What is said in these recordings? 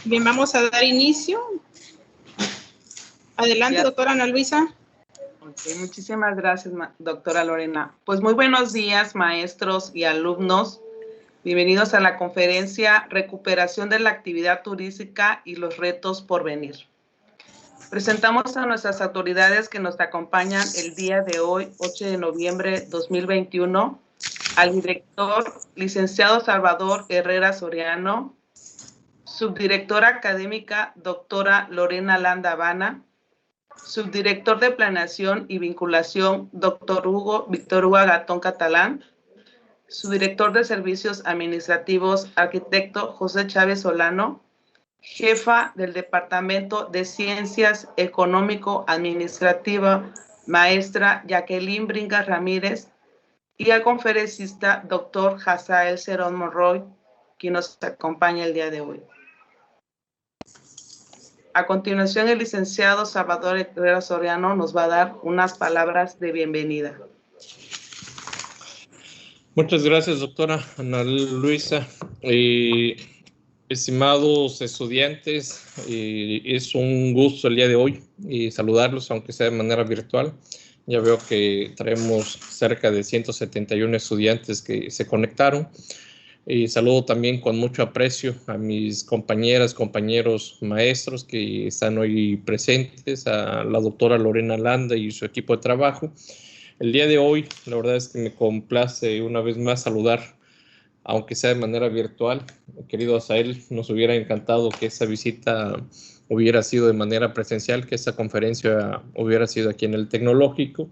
Bien, vamos a dar inicio. Adelante, doctora Ana Luisa. Okay, muchísimas gracias, doctora Lorena. Pues muy buenos días, maestros y alumnos. Bienvenidos a la conferencia Recuperación de la actividad turística y los retos por venir. Presentamos a nuestras autoridades que nos acompañan el día de hoy, 8 de noviembre de 2021, al director, licenciado Salvador Herrera Soriano, subdirectora académica, doctora Lorena Landa Habana, subdirector de Planeación y Vinculación, doctor Víctor Hugo Agatón Catalán, subdirector de Servicios Administrativos, arquitecto José Chávez Solano, jefa del Departamento de Ciencias Económico-Administrativa, maestra Jacqueline Bringas Ramírez, y al conferencista, doctor Hazael Cerón Monroy, quien nos acompaña el día de hoy. A continuación, el licenciado Salvador Herrera Soriano nos va a dar unas palabras de bienvenida. Muchas gracias, doctora Ana Luisa. Estimados estudiantes, es un gusto el día de hoy saludarlos, aunque sea de manera virtual. Ya veo que traemos cerca de 171 estudiantes que se conectaron. Saludo también con mucho aprecio a mis compañeras, compañeros maestros que están hoy presentes, a la doctora Lorena Landa y su equipo de trabajo. El día de hoy, la verdad es que me complace una vez más saludar, aunque sea de manera virtual. Querido Hazael, nos hubiera encantado que esa visita hubiera sido de manera presencial, que esta conferencia hubiera sido aquí en el Tecnológico.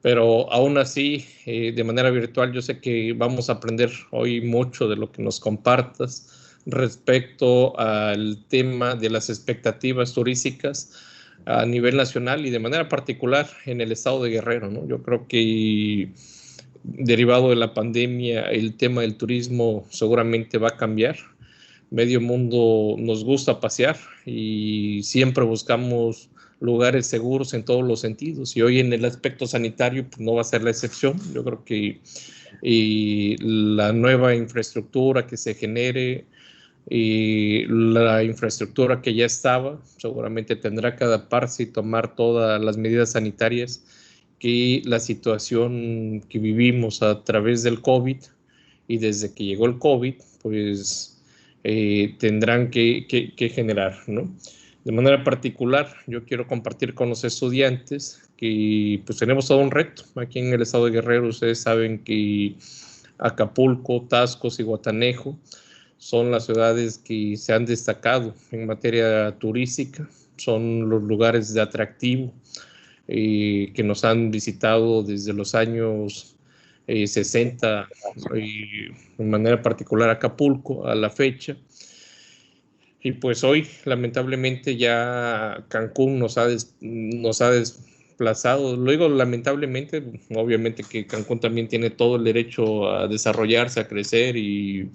Pero aún así, de manera virtual, yo sé que vamos a aprender hoy mucho de lo que nos compartas respecto al tema de las expectativas turísticas a nivel nacional y de manera particular en el estado de Guerrero, ¿no? Yo creo que derivado de la pandemia, el tema del turismo seguramente va a cambiar. Medio mundo nos gusta pasear y siempre buscamos lugares seguros en todos los sentidos, y hoy en el aspecto sanitario pues, no va a ser la excepción. Yo creo que la nueva infraestructura que se genere y la infraestructura que ya estaba seguramente tendrá que adaptarse y tomar todas las medidas sanitarias que la situación que vivimos a través del COVID y desde que llegó el COVID pues tendrán que generar, ¿no? De manera particular, yo quiero compartir con los estudiantes que pues tenemos todo un reto aquí en el estado de Guerrero. Ustedes saben que Acapulco, Taxco y Guatanejo son las ciudades que se han destacado en materia turística, son los lugares de atractivo que nos han visitado desde los años 60, de manera particular Acapulco a la fecha. Y pues hoy, lamentablemente, ya Cancún nos ha desplazado. Luego, lamentablemente, obviamente que Cancún también tiene todo el derecho a desarrollarse, a crecer, y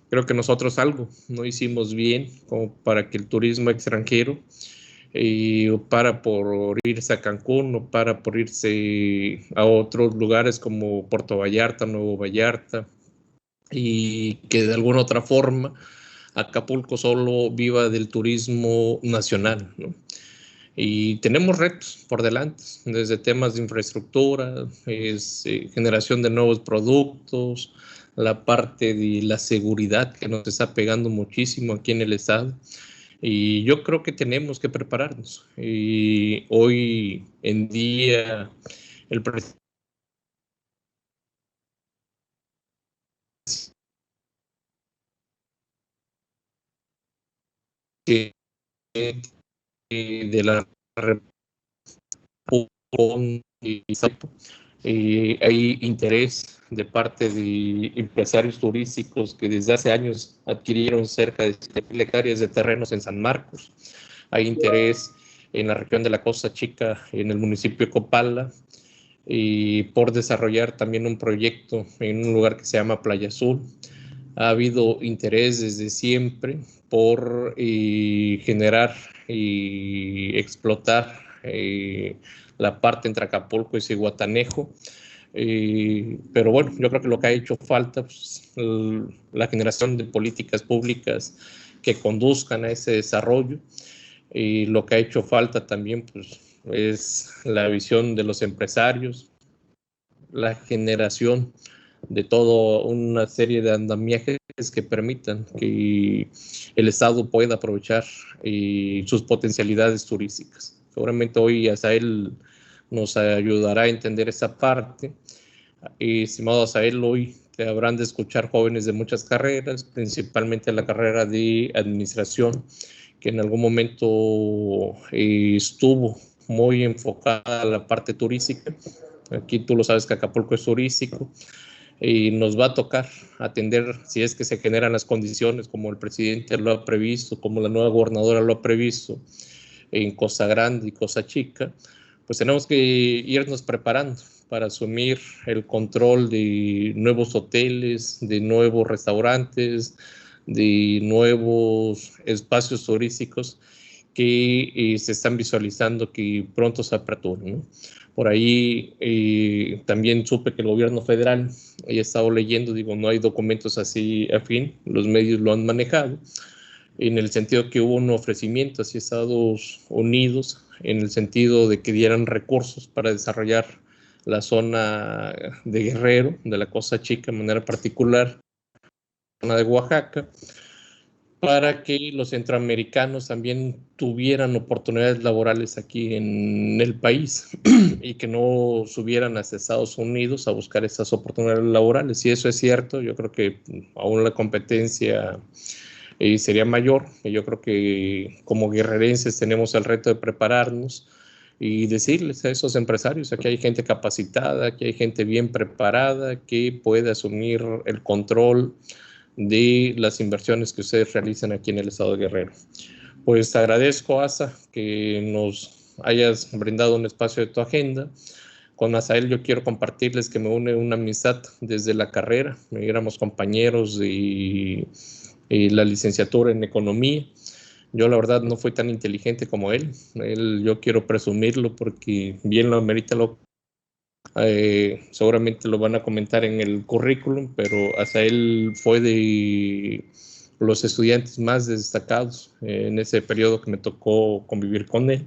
creo que nosotros algo no hicimos bien como para que el turismo extranjero para por irse a Cancún o para por irse a otros lugares como Puerto Vallarta, Nuevo Vallarta, y que de alguna otra forma Acapulco solo viva del turismo nacional, ¿no? Y tenemos retos por delante, desde temas de infraestructura, generación de nuevos productos, la parte de la seguridad que nos está pegando muchísimo aquí en el estado. Y yo creo que tenemos que prepararnos. Y hoy en día el presidente de la hay interés de parte de empresarios turísticos que desde hace años adquirieron cerca de 7,000 hectáreas de terrenos en San Marcos. Hay interés en la región de la Costa Chica, en el municipio de Copala, y por desarrollar también un proyecto en un lugar que se llama Playa Azul. Ha habido interés desde siempre por generar y explotar la parte entre Acapulco y Zihuatanejo. Pero bueno, yo creo que lo que ha hecho falta pues, la generación de políticas públicas que conduzcan a ese desarrollo. Y lo que ha hecho falta también pues, es la visión de los empresarios, la generación de toda una serie de andamiajes que permitan que el Estado pueda aprovechar sus potencialidades turísticas. Seguramente hoy Asael nos ayudará a entender esa parte. Estimado Asael, hoy te habrán de escuchar jóvenes de muchas carreras, principalmente la carrera de administración, que en algún momento estuvo muy enfocada a la parte turística. Aquí tú lo sabes que Acapulco es turístico y nos va a tocar atender si es que se generan las condiciones como el presidente lo ha previsto, como la nueva gobernadora lo ha previsto en Costa Grande y Costa Chica, pues tenemos que irnos preparando para asumir el control de nuevos hoteles, de nuevos restaurantes, de nuevos espacios turísticos que se están visualizando que pronto se aperturan, ¿no? Por ahí también supe que el gobierno federal, he estado leyendo, digo, no hay documentos así afín, los medios lo han manejado, en el sentido que hubo un ofrecimiento hacia Estados Unidos, en el sentido de que dieran recursos para desarrollar la zona de Guerrero, de la Costa Chica, de manera particular, la zona de Oaxaca, para que los centroamericanos también tuvieran oportunidades laborales aquí en el país y que no subieran hasta Estados Unidos a buscar estas oportunidades laborales. Si eso es cierto, yo creo que aún la competencia sería mayor. Yo creo que como guerrerenses tenemos el reto de prepararnos y decirles a esos empresarios, aquí hay gente capacitada, aquí hay gente bien preparada que puede asumir el control de las inversiones que ustedes realizan aquí en el estado de Guerrero. Pues agradezco, Asa, que nos hayas brindado un espacio de tu agenda. Con Asael yo quiero compartirles que me une una amistad desde la carrera. Éramos compañeros de la licenciatura en economía. Yo la verdad no fui tan inteligente como él. Yo quiero presumirlo porque bien lo amerita seguramente lo van a comentar en el currículum, pero Asael fue de los estudiantes más destacados en ese periodo que me tocó convivir con él.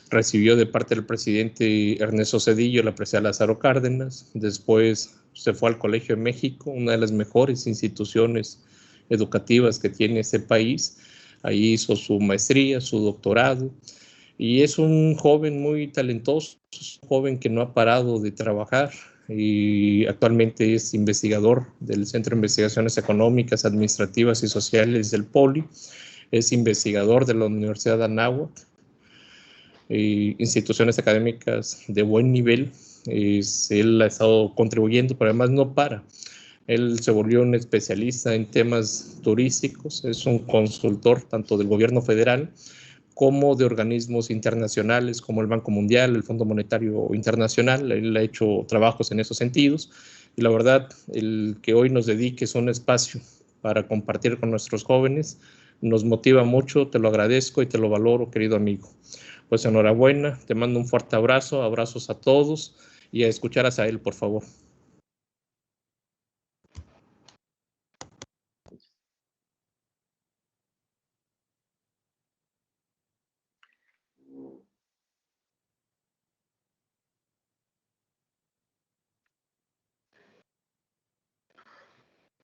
Recibió de parte del presidente Ernesto Zedillo la presea Lázaro Cárdenas, después se fue al Colegio de México, una de las mejores instituciones educativas que tiene ese país. Ahí hizo su maestría, su doctorado, y es un joven muy talentoso, un joven que no ha parado de trabajar y actualmente es investigador del Centro de Investigaciones Económicas, Administrativas y Sociales del POLI, es investigador de la Universidad de Anáhuac, instituciones académicas de buen nivel. Él ha estado contribuyendo, pero además no para. Él se volvió un especialista en temas turísticos, es un consultor tanto del gobierno federal como de organismos internacionales como el Banco Mundial, el Fondo Monetario Internacional. Él ha hecho trabajos en esos sentidos y la verdad, el que hoy nos dediques un espacio para compartir con nuestros jóvenes nos motiva mucho, te lo agradezco y te lo valoro, querido amigo. Pues enhorabuena, te mando un fuerte abrazo, abrazos a todos y a escuchar a Asael, por favor.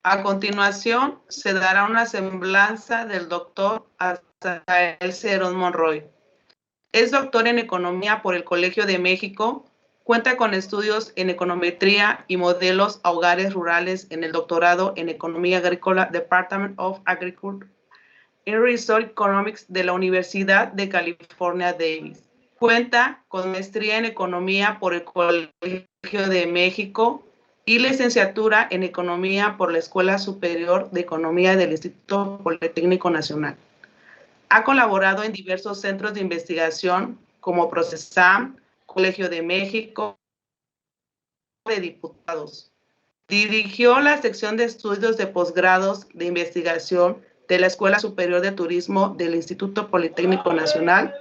A continuación, se dará una semblanza del doctor Asael Cerón Monroy. Es doctor en Economía por el Colegio de México, cuenta con estudios en Econometría y Modelos a Hogares Rurales en el doctorado en Economía Agrícola, Department of Agriculture and Resource Economics de la Universidad de California, Davis. Cuenta con maestría en Economía por el Colegio de México y licenciatura en Economía por la Escuela Superior de Economía del Instituto Politécnico Nacional. Ha colaborado en diversos centros de investigación como Procesam, Colegio de México, de Diputados. Dirigió la sección de estudios de posgrados de investigación de la Escuela Superior de Turismo del Instituto Politécnico Nacional.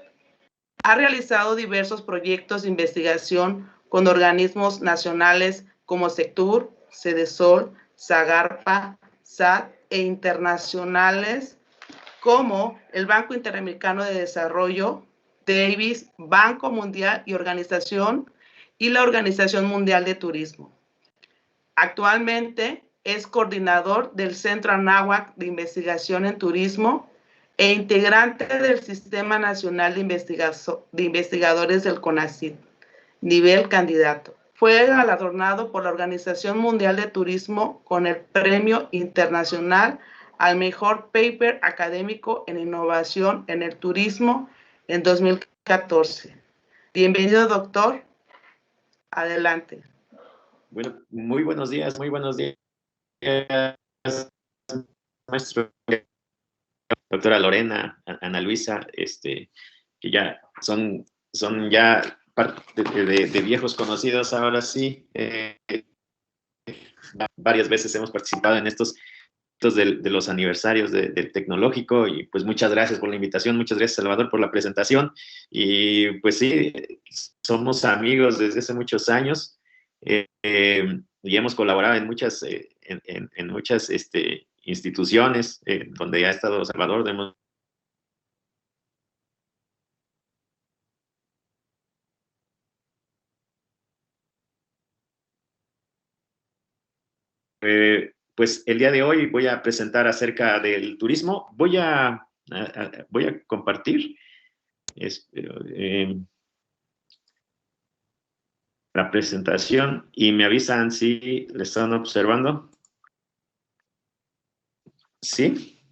Ha realizado diversos proyectos de investigación con organismos nacionales como Sectur, Cedesol, Zagarpa, SAT e internacionales como el Banco Interamericano de Desarrollo, Davis, Banco Mundial y la Organización Mundial de Turismo. Actualmente es coordinador del Centro Anáhuac de Investigación en Turismo e integrante del Sistema Nacional de Investigadores del CONACYT, nivel candidato. Fue galardonado por la Organización Mundial de Turismo con el Premio Internacional al Mejor Paper Académico en Innovación en el Turismo en 2014. Bienvenido, doctor. Adelante. Bueno, muy buenos días, maestro, doctora Lorena, Ana Luisa, que ya son ya parte de viejos conocidos, ahora sí. Varias veces hemos participado en estos de los aniversarios del Tecnológico y pues muchas gracias por la invitación, muchas gracias Salvador por la presentación y pues sí, somos amigos desde hace muchos años y hemos colaborado en muchas, en muchas instituciones donde ha estado Salvador. Pues el día de hoy voy a presentar acerca del turismo. Voy a compartir la presentación y me avisan si le están observando. ¿Sí?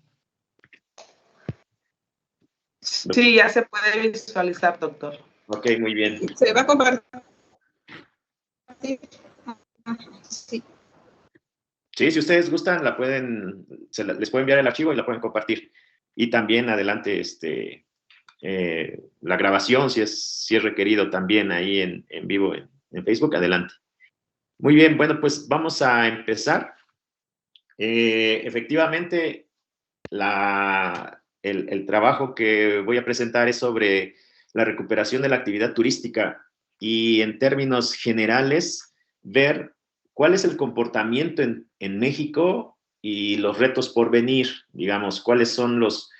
Sí, ya se puede visualizar, doctor. Ok, muy bien. Se va a compartir. Sí. Sí, si ustedes gustan, les puedo enviar el archivo y la pueden compartir. Y también adelante la grabación, si es requerido también ahí en vivo en Facebook, adelante. Muy bien, bueno, pues vamos a empezar. Efectivamente, el trabajo que voy a presentar es sobre la recuperación de la actividad turística y en términos generales, ver cuál es el comportamiento en México y los retos por venir, digamos, cuáles son los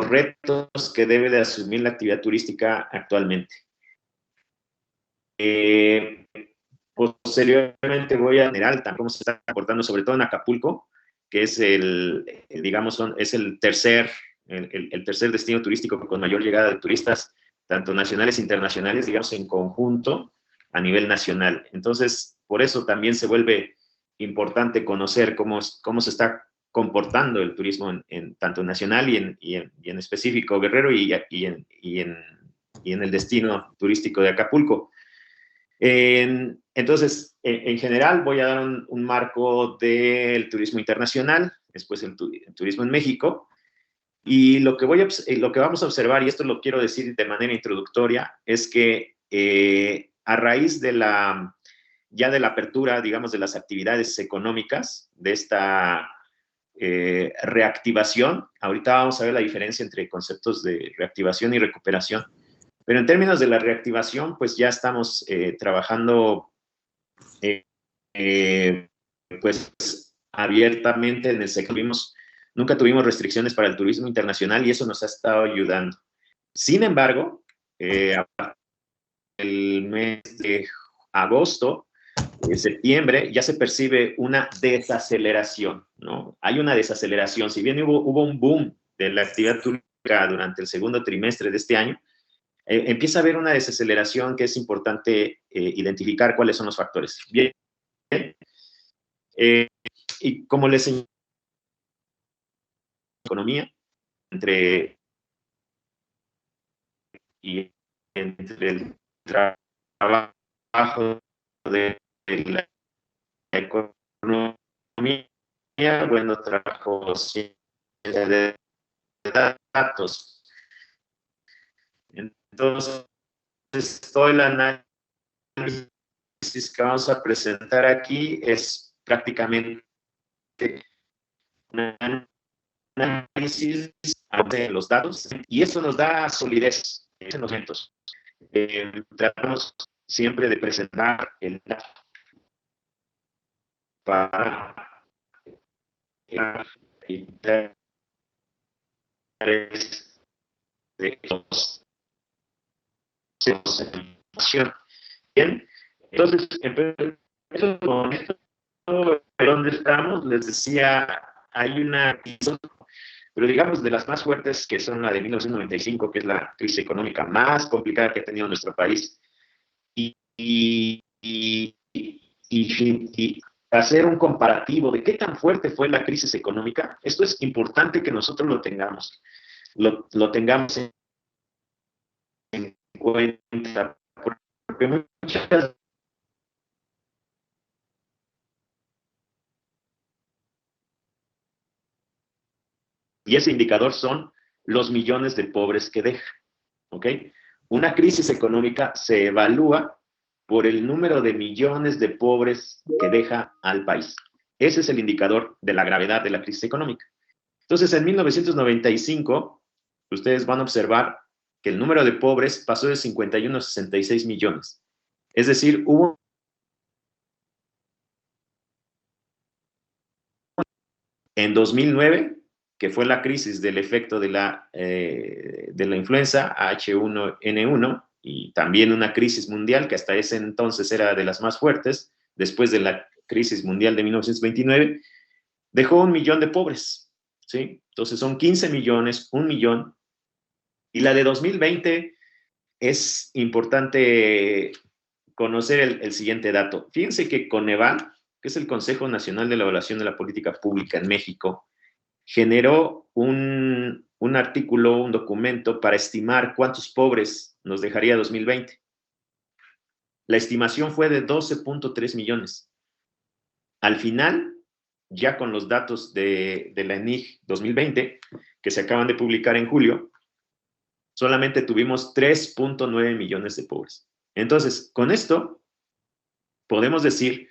retos que debe de asumir la actividad turística actualmente. Posteriormente voy a general cómo se está comportando, sobre todo en Acapulco, que es es el tercer destino turístico con mayor llegada de turistas, tanto nacionales e internacionales, digamos, en conjunto a nivel nacional. Entonces, por eso también se vuelve importante conocer cómo se está comportando el turismo tanto nacional y en específico Guerrero y en el destino turístico de Acapulco. Entonces, en general voy a dar un marco del turismo internacional, después el turismo en México, y lo que vamos a observar, y esto lo quiero decir de manera introductoria, es que a raíz de la apertura, digamos, de las actividades económicas, de esta reactivación, ahorita vamos a ver la diferencia entre conceptos de reactivación y recuperación, pero en términos de la reactivación, pues ya estamos trabajando pues abiertamente en el sector. Nunca tuvimos restricciones para el turismo internacional y eso nos ha estado ayudando. Sin embargo, el mes de agosto, septiembre, ya se percibe una desaceleración, ¿no? Hay una desaceleración. Si bien hubo un boom de la actividad turística durante el segundo trimestre de este año, empieza a haber una desaceleración que es importante identificar cuáles son los factores. Bien, y como les señalé, economía, entre el trabajo de la economía, bueno, trabajo de datos. Entonces, todo el análisis que vamos a presentar aquí es prácticamente un análisis de los datos y eso nos da solidez en los eventos. Tratamos siempre de presentar el dato para de los bien, entonces empezamos con esto. ¿Dónde estamos? Les decía, hay una, pero digamos de las más fuertes, que son la de 1995, que es la crisis económica más complicada que ha tenido nuestro país, y hacer un comparativo de qué tan fuerte fue la crisis económica. Esto es importante que nosotros lo tengamos en cuenta, porque muchas y ese indicador son los millones de pobres que deja, ¿ok? Una crisis económica se evalúa por el número de millones de pobres que deja al país. Ese es el indicador de la gravedad de la crisis económica. Entonces, en 1995, ustedes van a observar que el número de pobres pasó de 51 a 66 millones. Es decir, hubo en 2009, que fue la crisis del efecto de la influenza H1N1, y también una crisis mundial que hasta ese entonces era de las más fuertes, después de la crisis mundial de 1929, dejó 1 millón de pobres, ¿sí? Entonces son 15 millones, 1 millón, y la de 2020 es importante conocer el siguiente dato. Fíjense que Coneval, que es el Consejo Nacional de la Evaluación de la Política Pública en México, generó un artículo, un documento para estimar cuántos pobres nos dejaría 2020. La estimación fue de 12.3 millones. Al final, ya con los datos de la ENIG 2020, que se acaban de publicar en julio, solamente tuvimos 3.9 millones de pobres. Entonces, con esto, podemos decir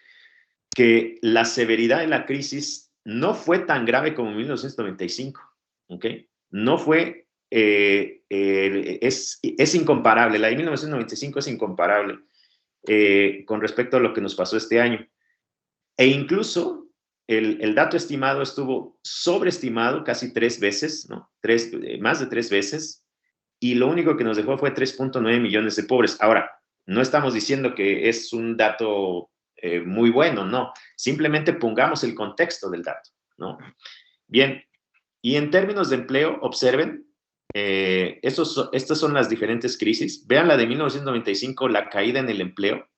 que la severidad de la crisis no fue tan grave como en 1995, ¿ok? No fue, es incomparable, la de 1995 es incomparable con respecto a lo que nos pasó este año. E incluso el dato estimado estuvo sobreestimado casi 3 veces, ¿no? Más de 3 veces, y lo único que nos dejó fue 3.9 millones de pobres. Ahora, no estamos diciendo que es un dato muy bueno, no. Simplemente pongamos el contexto del dato, ¿no? Bien, y en términos de empleo, observen, estas son las diferentes crisis. Vean la de 1995, la caída en el empleo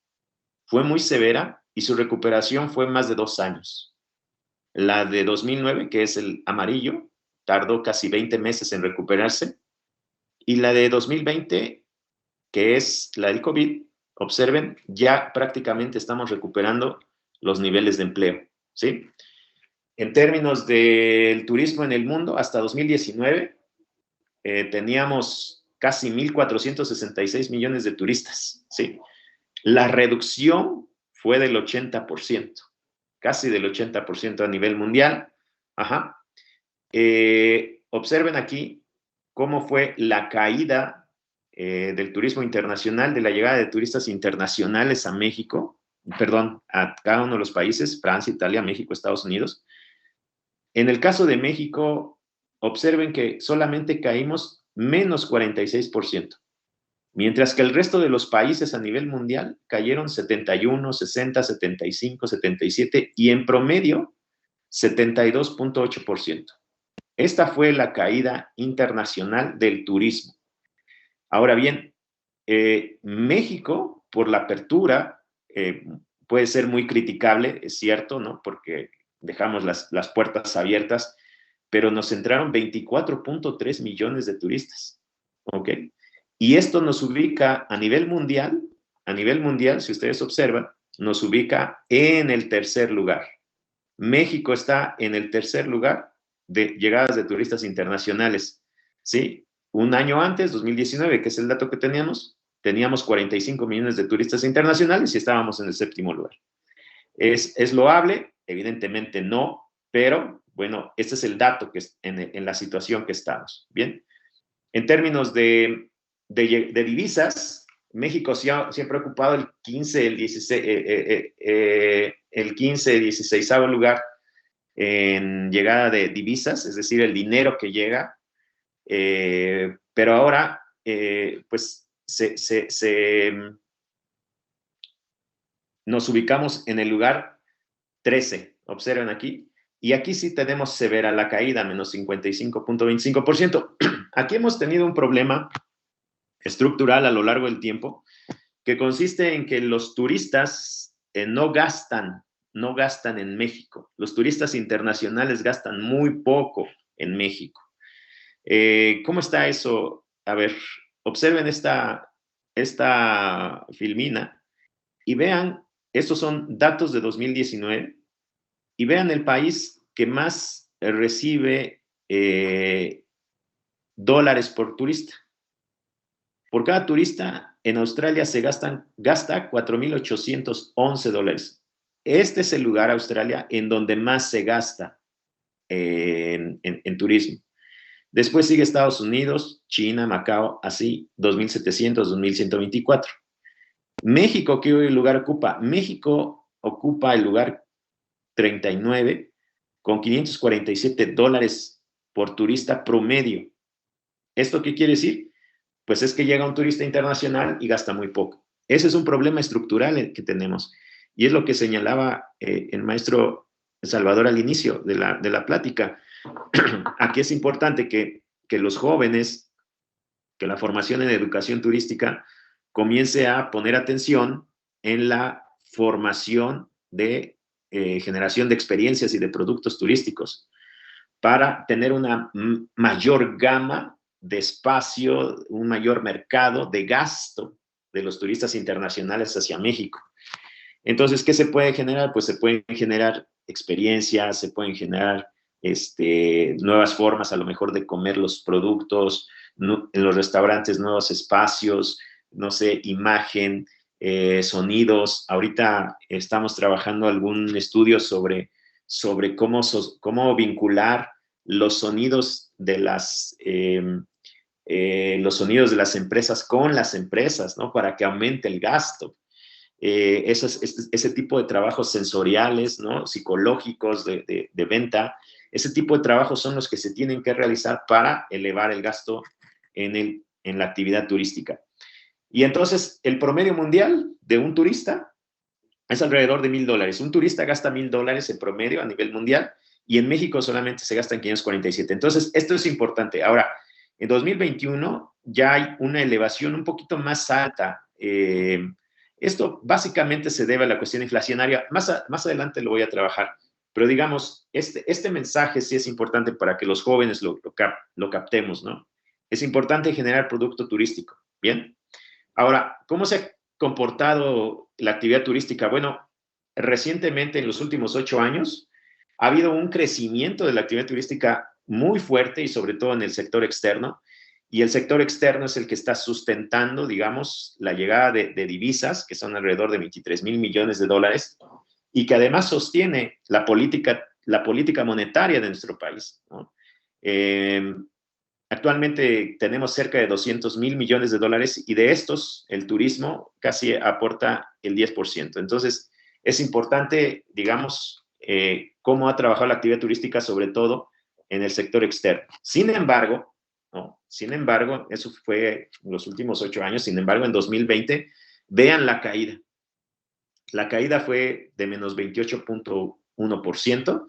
fue muy severa y su recuperación fue más de 2 años. La de 2009, que es el amarillo, tardó casi 20 meses en recuperarse. Y la de 2020, que es la del COVID, observen, ya prácticamente estamos recuperando los niveles de empleo, ¿sí? En términos del turismo en el mundo, hasta 2019 teníamos casi 1.466 millones de turistas, ¿sí? La reducción fue del 80%, casi del 80% a nivel mundial. Ajá. Observen aquí cómo fue la caída del turismo internacional, de la llegada de turistas internacionales a México, perdón, a cada uno de los países, Francia, Italia, México, Estados Unidos. En el caso de México, observen que solamente caímos menos 46%, mientras que el resto de los países a nivel mundial cayeron 71, 60, 75, 77 y en promedio 72.8%. Esta fue la caída internacional del turismo. Ahora bien, México, por la apertura, puede ser muy criticable, es cierto, ¿no? Porque dejamos las puertas abiertas, pero nos entraron 24.3 millones de turistas, ¿ok? Y esto nos ubica a nivel mundial, si ustedes observan, nos ubica en el tercer lugar. México está en el tercer lugar de llegadas de turistas internacionales, ¿sí? Un año antes, 2019, que es el dato que teníamos 45 millones de turistas internacionales y estábamos en el 7º lugar. ¿Es loable? Evidentemente no, pero bueno, este es el dato que es en la situación que estamos. Bien, en términos de divisas, México siempre ha ocupado el 15, el 16º lugar en llegada de divisas, es decir, el dinero que llega Pero ahora, pues, nos ubicamos en el lugar 13, observen aquí, y aquí sí tenemos severa la caída, menos 55.25%. Aquí hemos tenido un problema estructural a lo largo del tiempo, que consiste en que los turistas no gastan en México. Los turistas internacionales gastan muy poco en México. ¿Cómo está eso? A ver, observen esta filmina y vean, estos son datos de 2019, y vean el país que más recibe dólares por turista. Por cada turista, en Australia se gasta 4.811 dólares. Este es el lugar, Australia, en donde más se gasta en turismo. Después sigue Estados Unidos, China, Macao, así, 2.700, 2.124. México, ¿qué lugar ocupa? México ocupa el lugar 39 con 547 dólares por turista promedio. ¿Esto qué quiere decir? Pues es que llega un turista internacional y gasta muy poco. Ese es un problema estructural que tenemos. Y es lo que señalaba el maestro Salvador al inicio de la plática. Aquí es importante que los jóvenes, que la formación en educación turística comience a poner atención en la formación de generación de experiencias y de productos turísticos para tener una mayor gama de espacio, un mayor mercado de gasto de los turistas internacionales hacia México. Entonces, ¿qué se puede generar? Pues se pueden generar experiencias, se pueden generar nuevas formas a lo mejor de comer los productos, en los restaurantes nuevos espacios, no sé, imagen, sonidos. Ahorita estamos trabajando algún estudio sobre cómo vincular los sonidos de las empresas con las empresas, ¿no? Para que aumente el gasto. Ese tipo de trabajos sensoriales, ¿no? Psicológicos de venta, ese tipo de trabajos son los que se tienen que realizar para elevar el gasto en la actividad turística. Y entonces, el promedio mundial de un turista es alrededor de $1,000. Un turista gasta $1,000 en promedio a nivel mundial, y en México solamente se gastan 547. Entonces, esto es importante. Ahora, en 2021 ya hay una elevación un poquito más alta. Esto básicamente se debe a la cuestión inflacionaria. Más adelante lo voy a trabajar. Pero digamos, este mensaje sí es importante para que los jóvenes lo captemos, ¿no? Es importante generar producto turístico. Bien. Ahora, ¿cómo se ha comportado la actividad turística? Bueno, recientemente, en los últimos 8 años, ha habido un crecimiento de la actividad turística muy fuerte, y sobre todo en el sector externo. Y el sector externo es el que está sustentando, digamos, la llegada de divisas, que son alrededor de 23,000 millones de dólares, y que además sostiene la política monetaria de nuestro país, ¿no? Actualmente tenemos cerca de 200,000 millones de dólares, y de estos el turismo casi aporta el 10%. Entonces, es importante, digamos, cómo ha trabajado la actividad turística, sobre todo en el sector externo. Sin embargo, eso fue en los últimos 8 años. Sin embargo, en 2020, vean la caída. La caída fue de menos 28.1%.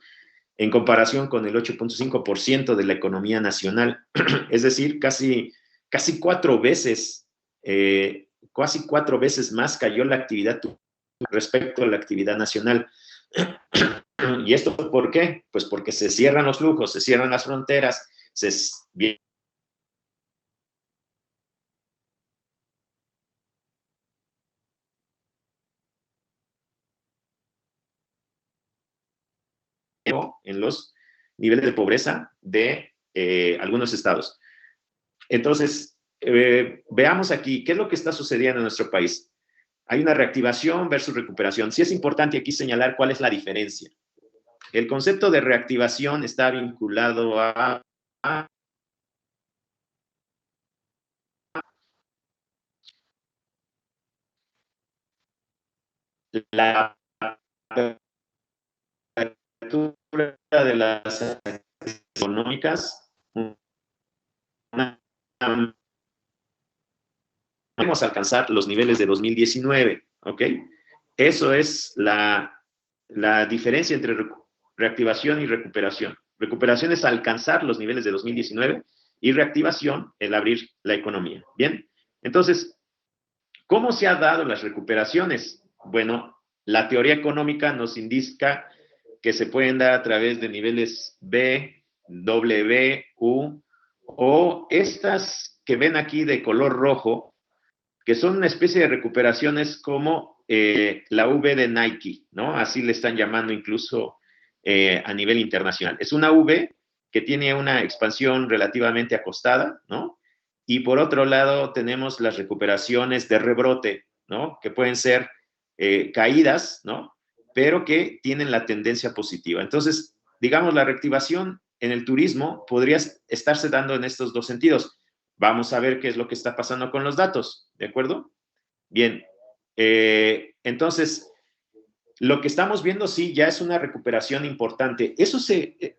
en comparación con el 8.5% de la economía nacional. Es decir, casi 4 veces, más cayó la actividad respecto a la actividad nacional. ¿Y esto por qué? Pues porque se cierran los flujos, se cierran las fronteras, en los niveles de pobreza de algunos estados. Entonces, veamos aquí, ¿qué es lo que está sucediendo en nuestro país? Hay una reactivación versus recuperación. Sí es importante aquí señalar cuál es la diferencia. El concepto de reactivación está vinculado a la apertura de las económicas, vamos a alcanzar los niveles de 2019, ¿ok? Eso es la diferencia entre reactivación y recuperación. Recuperación es alcanzar los niveles de 2019 y reactivación, el abrir la economía. Bien, entonces, ¿cómo se ha dado las recuperaciones? Bueno, la teoría económica nos indica que se pueden dar a través de niveles B, W, U, o estas que ven aquí de color rojo, que son una especie de recuperaciones como la V de Nike, ¿no? Así le están llamando incluso a nivel internacional. Es una V que tiene una expansión relativamente acostada, ¿no? Y por otro lado tenemos las recuperaciones de rebrote, ¿no? Que pueden ser caídas, ¿no? Pero que tienen la tendencia positiva. Entonces, digamos, la reactivación en el turismo podría estarse dando en estos dos sentidos. Vamos a ver qué es lo que está pasando con los datos, ¿de acuerdo? Bien, entonces, lo que estamos viendo sí ya es una recuperación importante.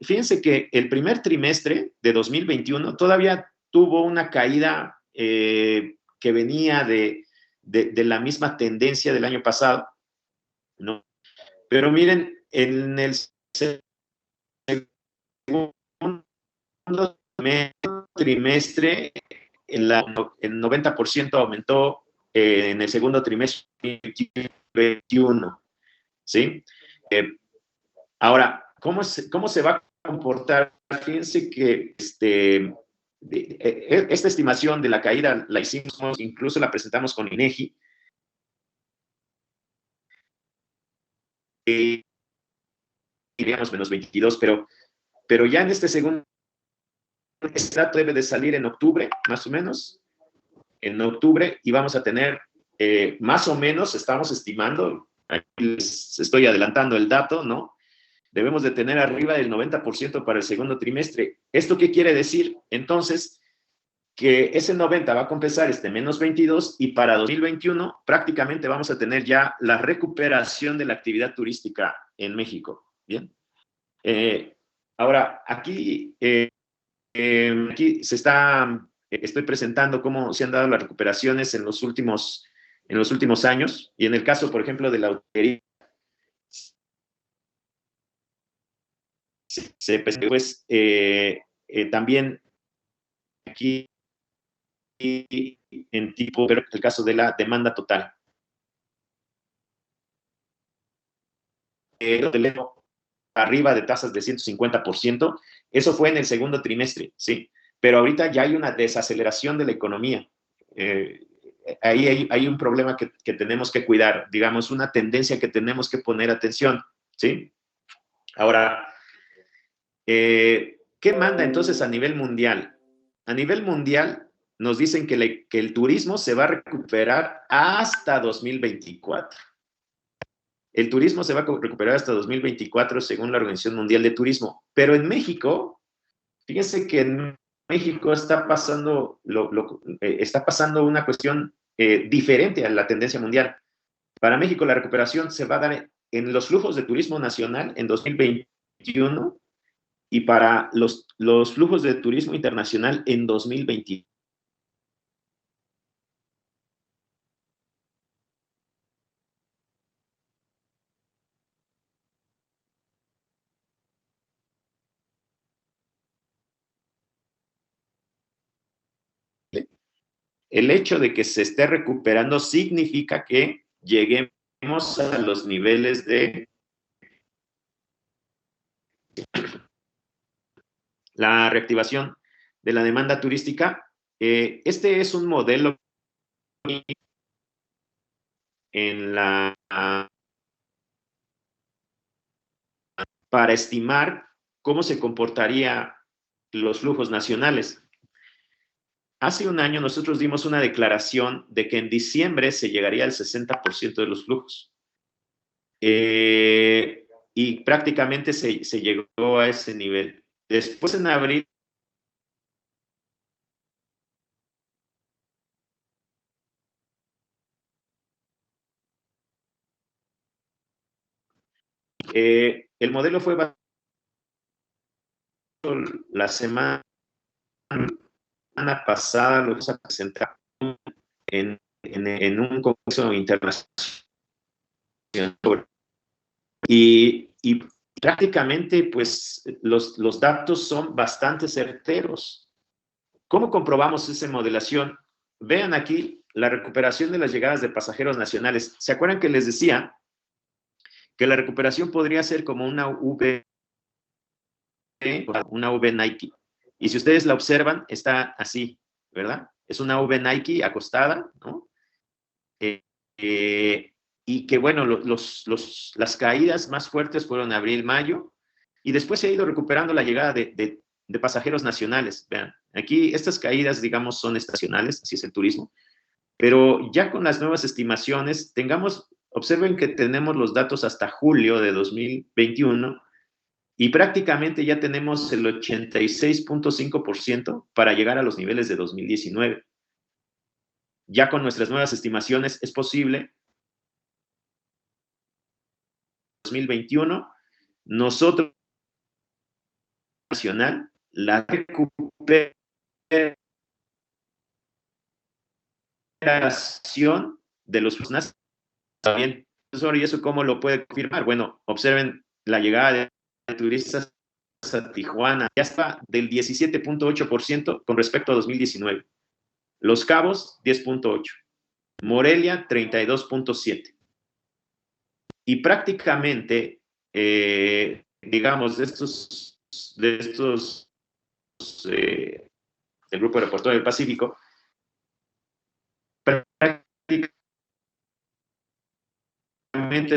Fíjense que el primer trimestre de 2021 todavía tuvo una caída que venía de la misma tendencia del año pasado, ¿no? Pero miren, en el segundo trimestre, el 90% aumentó en el segundo trimestre 2021, ¿sí? Ahora, ¿cómo se va a comportar? Fíjense que esta estimación de la caída la hicimos, incluso la presentamos con INEGI, diríamos menos 22, pero ya en este segundo este dato debe de salir en octubre, más o menos, en octubre, y vamos a tener más o menos, estamos estimando, aquí les estoy adelantando el dato, ¿no? Debemos de tener arriba del 90% para el segundo trimestre. ¿Esto qué quiere decir? Entonces, que ese 90 va a compensar este menos 22 y para 2021 prácticamente vamos a tener ya la recuperación de la actividad turística en México. Bien. Ahora, aquí estoy presentando cómo se han dado las recuperaciones en los últimos años, y en el caso, por ejemplo, de la hotelería, pues también aquí en tipo, pero el caso de la demanda total. Arriba de tasas de 150%, eso fue en el segundo trimestre, ¿sí? Pero ahorita ya hay una desaceleración de la economía. Ahí hay un problema que tenemos que cuidar, digamos, una tendencia que tenemos que poner atención, ¿sí? Ahora, ¿qué manda entonces a nivel mundial? A nivel mundial nos dicen que el turismo se va a recuperar hasta 2024. El turismo se va a recuperar hasta 2024 según la Organización Mundial de Turismo. Pero en México, fíjense que en México está pasando una cuestión diferente a la tendencia mundial. Para México la recuperación se va a dar en los flujos de turismo nacional en 2021 y para los flujos de turismo internacional en 2022. El hecho de que se esté recuperando significa que lleguemos a los niveles de la reactivación de la demanda turística. Este es un modelo para estimar cómo se comportaría los flujos nacionales. Hace un año nosotros dimos una declaración de que en diciembre se llegaría al 60% de los flujos. Y prácticamente se llegó a ese nivel. Después en abril el modelo fue la semana pasada lo vamos a presentar en un congreso internacional. Y prácticamente, pues, los datos son bastante certeros. ¿Cómo comprobamos esa modelación? Vean aquí la recuperación de las llegadas de pasajeros nacionales. ¿Se acuerdan que les decía que la recuperación podría ser como una V Nike? Y si ustedes la observan, está así, ¿verdad? Es una V Nike acostada, ¿no? Y que, bueno, las caídas más fuertes fueron abril, mayo, y después se ha ido recuperando la llegada de pasajeros nacionales. Vean, aquí estas caídas, digamos, son estacionales, así es el turismo, pero ya con las nuevas estimaciones, observen que tenemos los datos hasta julio de 2021, y prácticamente ya tenemos el 86.5% para llegar a los niveles de 2019. Ya con nuestras nuevas estimaciones es posible 2021, nosotros nacional, la recuperación de los también. ¿Y eso cómo lo puede confirmar? Bueno, observen la llegada de turistas a Tijuana, ya está del 17.8% con respecto a 2019. Los Cabos, 10.8%. Morelia, 32.7%. Y prácticamente, digamos, del Grupo Aeroportuario del Pacífico, prácticamente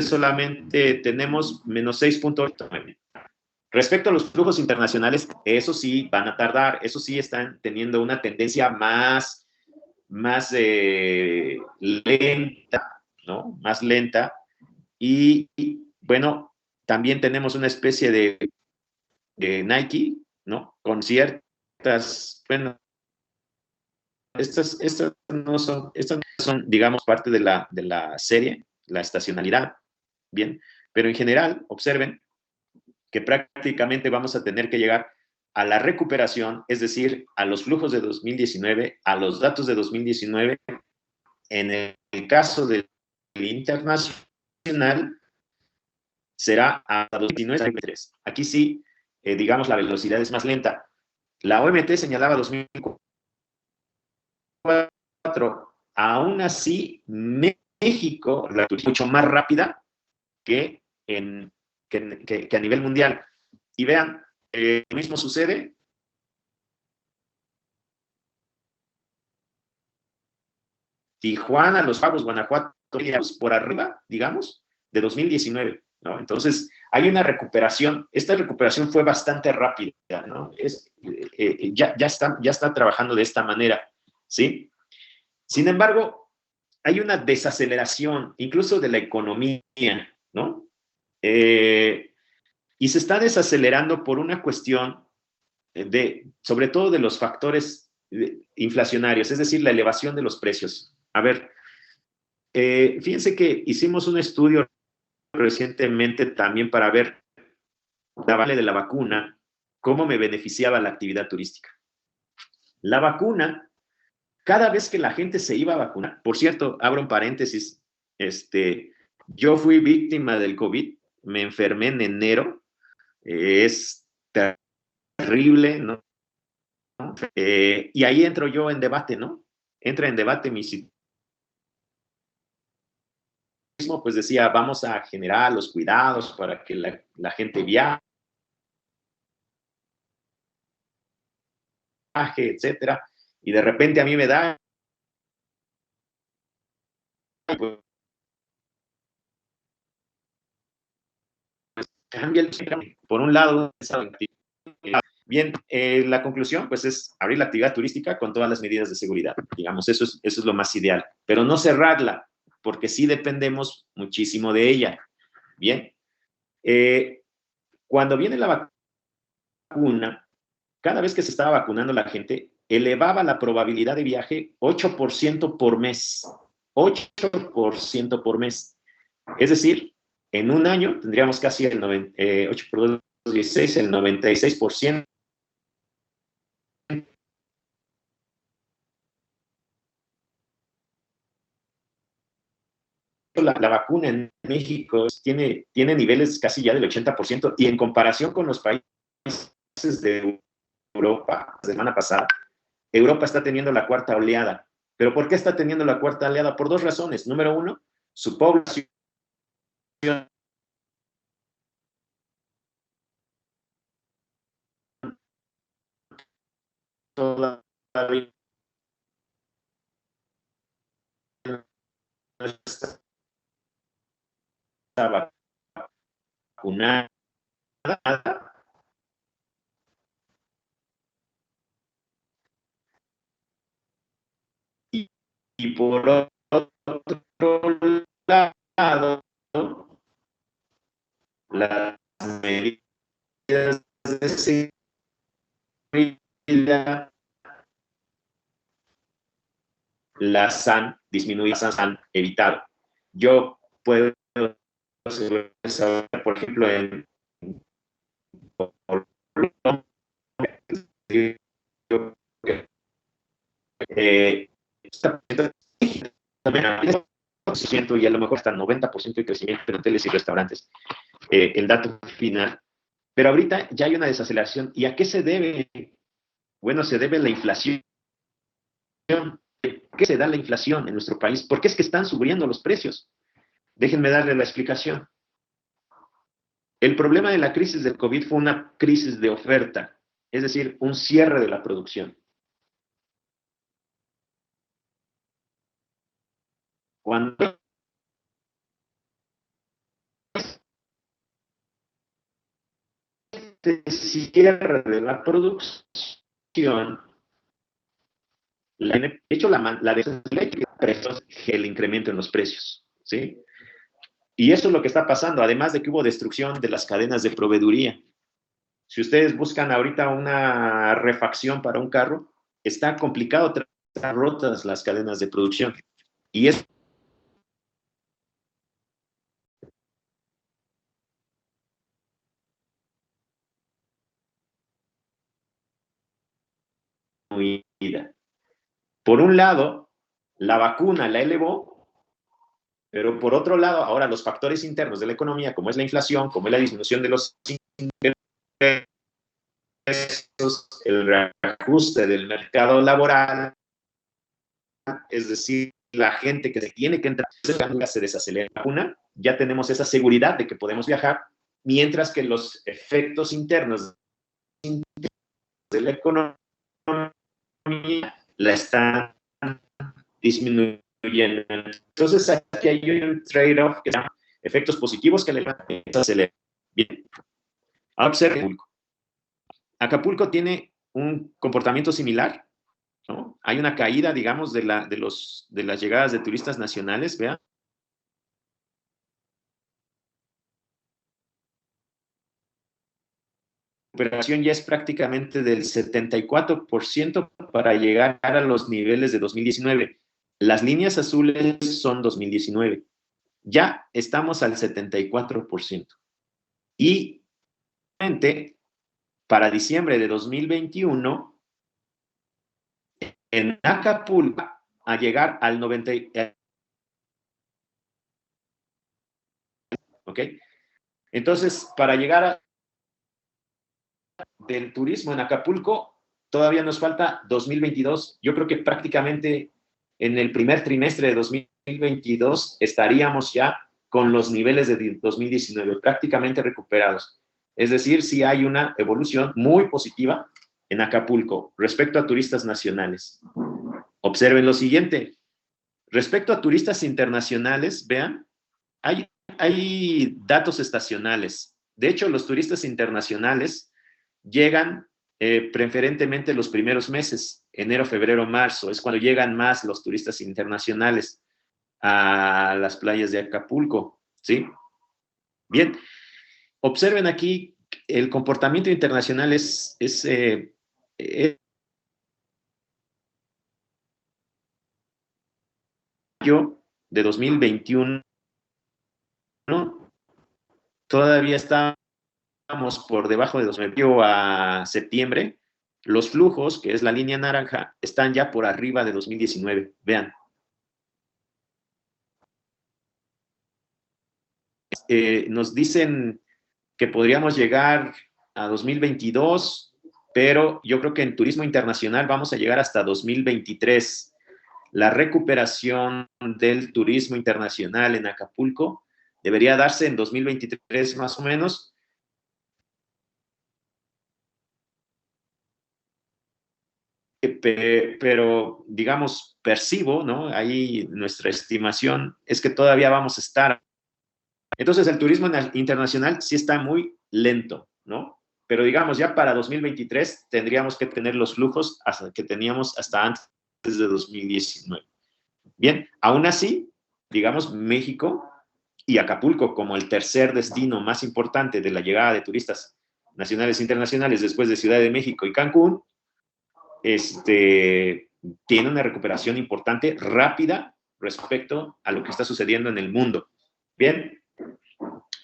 solamente tenemos menos 6.8%. Respecto a los flujos internacionales, eso sí van a tardar, eso sí están teniendo una tendencia más lenta, ¿no? Más lenta. Y bueno, también tenemos una especie de Nike, ¿no? Con ciertas, bueno, estas no son, digamos, parte de la serie, la estacionalidad, ¿bien? Pero en general, observen que prácticamente vamos a tener que llegar a la recuperación, es decir, a los flujos de 2019, a los datos de 2019, en el caso del internacional, será a 2019. Aquí sí, digamos, la velocidad es más lenta. La OMT señalaba 2004, aún así, México, la turismo mucho más rápida que a nivel mundial. Y vean, lo mismo sucede. Tijuana, Los Cabos, Guanajuato, por arriba, digamos, de 2019, ¿no? Entonces, hay una recuperación. Esta recuperación fue bastante rápida, ¿no? Ya está trabajando de esta manera, ¿sí? Sin embargo, hay una desaceleración, incluso de la economía, ¿no? Y se está desacelerando por una cuestión sobre todo de los factores inflacionarios, es decir, la elevación de los precios. A ver, fíjense que hicimos un estudio recientemente también para ver la vale de la vacuna, cómo me beneficiaba la actividad turística. La vacuna, cada vez que la gente se iba a vacunar, por cierto, abro un paréntesis, yo fui víctima del COVID, me enfermé en enero, es terrible, ¿no? Y ahí entro yo en debate, ¿no? Entra en debate mi situación. Pues decía, vamos a generar los cuidados para que la gente viaje, etcétera. Y de repente a mí me da, pues, cambia el por un lado. Bien, la conclusión, pues, es abrir la actividad turística con todas las medidas de seguridad. Digamos, eso es lo más ideal. Pero no cerrarla, porque sí dependemos muchísimo de ella. Bien. Cuando viene la vacuna, cada vez que se estaba vacunando la gente, elevaba la probabilidad de viaje 8% por mes. 8% por mes. Es decir, en un año tendríamos casi el 8 por 2, 16, el 96% la vacuna en México tiene niveles casi ya del 80%, y en comparación con los países de Europa, la semana pasada, Europa está teniendo la cuarta oleada. ¿Pero por qué está teniendo la cuarta oleada? Por dos razones. Número uno, su población todavía no está vacunada. Y por otro lado, las medidas de seguridad las han disminuido, las han evitado. Yo puedo saber, por ejemplo, en y a lo mejor hasta 90% de crecimiento en hoteles y restaurantes, el dato final. Pero ahorita ya hay una desaceleración. ¿Y a qué se debe? Bueno, se debe a la inflación. ¿Qué se da la inflación en nuestro país? ¿Por qué es que están subiendo los precios? Déjenme darle la explicación. El problema de la crisis del COVID fue una crisis de oferta, es decir, un cierre de la producción. Cuando se cierre de la producción, de hecho, el incremento en los precios, ¿sí? Y eso es lo que está pasando, además de que hubo destrucción de las cadenas de proveeduría. Si ustedes buscan ahorita una refacción para un carro, está complicado, están rotas las cadenas de producción. Y es muy... Por un lado, la vacuna la elevó, pero por otro lado, ahora los factores internos de la economía, como es la inflación, como es la disminución de los ingresos, el reajuste del mercado laboral, es decir, la gente que se tiene que entrar, se desacelera la vacuna, ya tenemos esa seguridad de que podemos viajar, mientras que los efectos internos de la economía la están disminuyendo. Entonces, aquí hay un trade-off que se llama efectos positivos que le aceleran. Bien. Observen. Acapulco tiene un comportamiento similar, ¿no? Hay una caída, digamos, de las llegadas de turistas nacionales, vean. La recuperación ya es prácticamente del 74% para llegar a los niveles de 2019. Las líneas azules son 2019. Ya estamos al 74%. Y para diciembre de 2021, en Acapulco, a llegar al 90%. ¿Ok? Entonces, para llegar del turismo en Acapulco, todavía nos falta 2022. Yo creo que prácticamente en el primer trimestre de 2022 estaríamos ya con los niveles de 2019, prácticamente recuperados. Es decir, sí hay una evolución muy positiva en Acapulco respecto a turistas nacionales. Observen lo siguiente. Respecto a turistas internacionales, vean, hay datos estacionales. De hecho, los turistas internacionales llegan preferentemente los primeros meses, enero, febrero, marzo, es cuando llegan más los turistas internacionales a las playas de Acapulco, ¿sí? Bien, observen aquí, el comportamiento internacional de 2021, todavía estamos por debajo de 2020 a septiembre. Los flujos, que es la línea naranja, están ya por arriba de 2019. Vean. nos dicen que podríamos llegar a 2022, pero yo creo que en turismo internacional vamos a llegar hasta 2023. La recuperación del turismo internacional en Acapulco debería darse en 2023 más o menos. Pero, digamos, percibo, ¿no? Ahí nuestra estimación es que todavía vamos a estar. Entonces, el turismo internacional sí está muy lento, ¿no? Pero, digamos, ya para 2023 tendríamos que tener los flujos que teníamos hasta antes de 2019. Bien, aún así, digamos, México y Acapulco como el tercer destino más importante de la llegada de turistas nacionales e internacionales después de Ciudad de México y Cancún, tiene una recuperación importante, rápida, respecto a lo que está sucediendo en el mundo. Bien,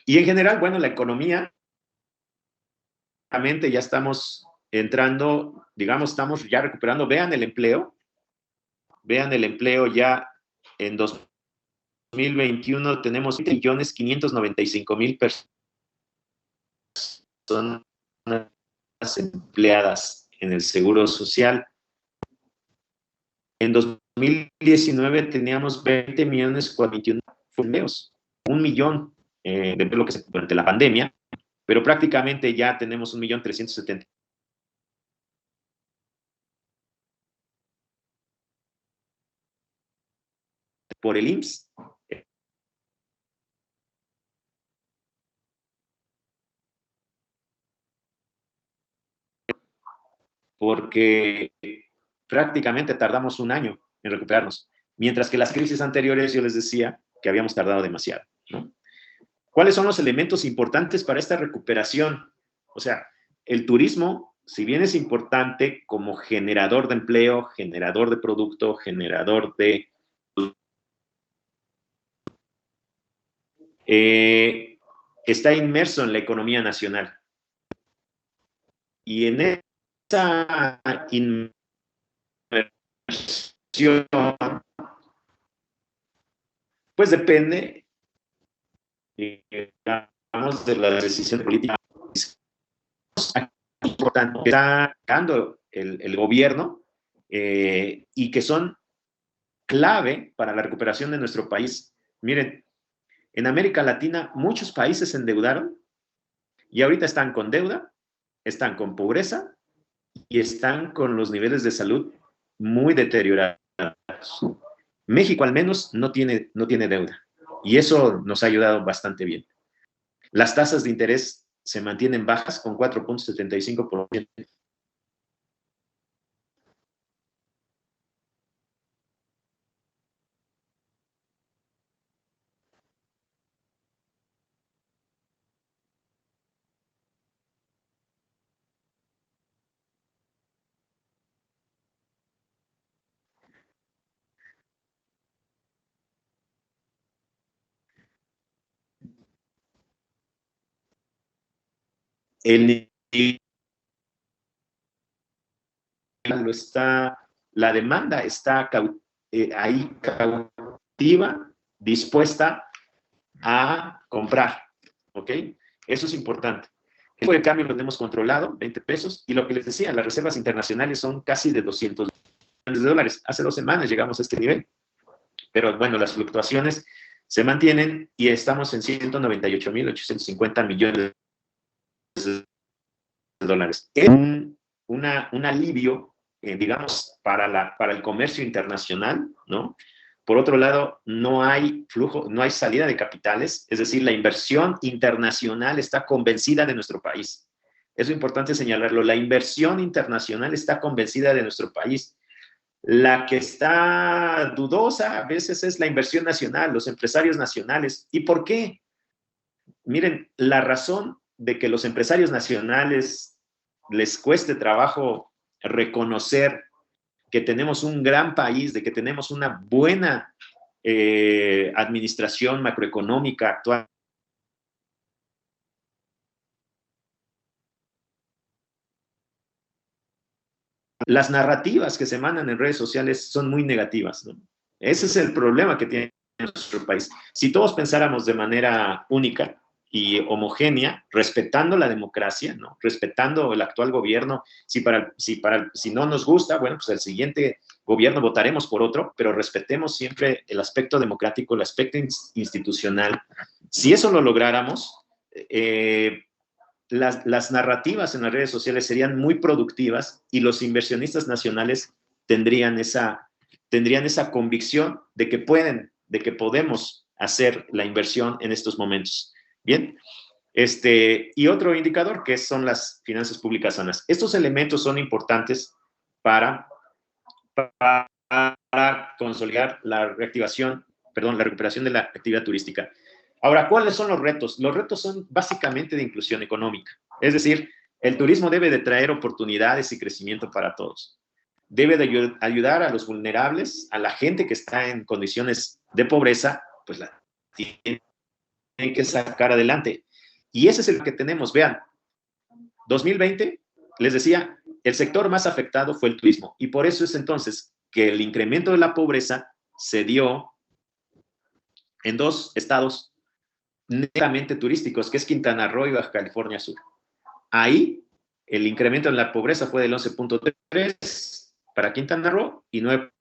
y en general, bueno, la economía, realmente ya estamos entrando, digamos, estamos ya recuperando. Vean el empleo ya en 2021 tenemos 7.595.000 personas empleadas en el Seguro Social. En 2019 teníamos 20.021.000 empleos, 1 millón de empleos durante la pandemia, pero prácticamente ya tenemos 1.370.000 por el IMSS. Porque prácticamente tardamos 1 año en recuperarnos, mientras que las crisis anteriores yo les decía que habíamos tardado demasiado, ¿no? ¿Cuáles son los elementos importantes para esta recuperación? O sea, el turismo, si bien es importante como generador de empleo, generador de producto, generador de... está inmerso en la economía nacional. Y en esa inmersión, pues depende, digamos, de la decisión política importante que está dando el gobierno y que son clave para la recuperación de nuestro país. Miren, en América Latina muchos países se endeudaron y ahorita están con deuda, están con pobreza y están con los niveles de salud muy deteriorados. México al menos no tiene deuda y eso nos ha ayudado bastante bien. Las tasas de interés se mantienen bajas con 4.75%. La demanda está ahí cautiva, dispuesta a comprar, ¿ok? Eso es importante. El tipo de cambio lo tenemos controlado, 20 pesos, y lo que les decía, las reservas internacionales son casi de 200 millones de dólares. Hace 2 semanas llegamos a este nivel, pero bueno, las fluctuaciones se mantienen y estamos en 198.850 millones de dólares. Es un alivio, digamos, para el comercio internacional, ¿no? Por otro lado, no hay flujo, no hay salida de capitales, es decir, la inversión internacional está convencida de nuestro país. Es importante señalarlo, la inversión internacional está convencida de nuestro país. La que está dudosa a veces es la inversión nacional, los empresarios nacionales. ¿Y por qué? Miren, la razón de que los empresarios nacionales les cueste trabajo reconocer que tenemos un gran país, de que tenemos una buena administración macroeconómica actual. Las narrativas que se mandan en redes sociales son muy negativas, ¿no? Ese es el problema que tiene nuestro país. Si todos pensáramos de manera única y homogénea, respetando la democracia, ¿no? Respetando el actual gobierno, si no nos gusta, bueno, pues el siguiente gobierno votaremos por otro, pero respetemos siempre el aspecto democrático, el aspecto institucional. Si eso lo lográramos, las narrativas en las redes sociales serían muy productivas y los inversionistas nacionales tendrían esa convicción de que podemos hacer la inversión en estos momentos. Bien, y otro indicador que son las finanzas públicas sanas. Estos elementos son importantes para consolidar la recuperación de la actividad turística. Ahora, ¿cuáles son los retos? Los retos son básicamente de inclusión económica. Es decir, el turismo debe de traer oportunidades y crecimiento para todos. Debe de ayudar a los vulnerables, a la gente que está en condiciones de pobreza, pues la tienen que sacar adelante. Y ese es el que tenemos. Vean, 2020, les decía, el sector más afectado fue el turismo. Y por eso es entonces que el incremento de la pobreza se dio en 2 estados netamente turísticos, que es Quintana Roo y Baja California Sur. Ahí, el incremento en la pobreza fue del 11.3 para Quintana Roo y 9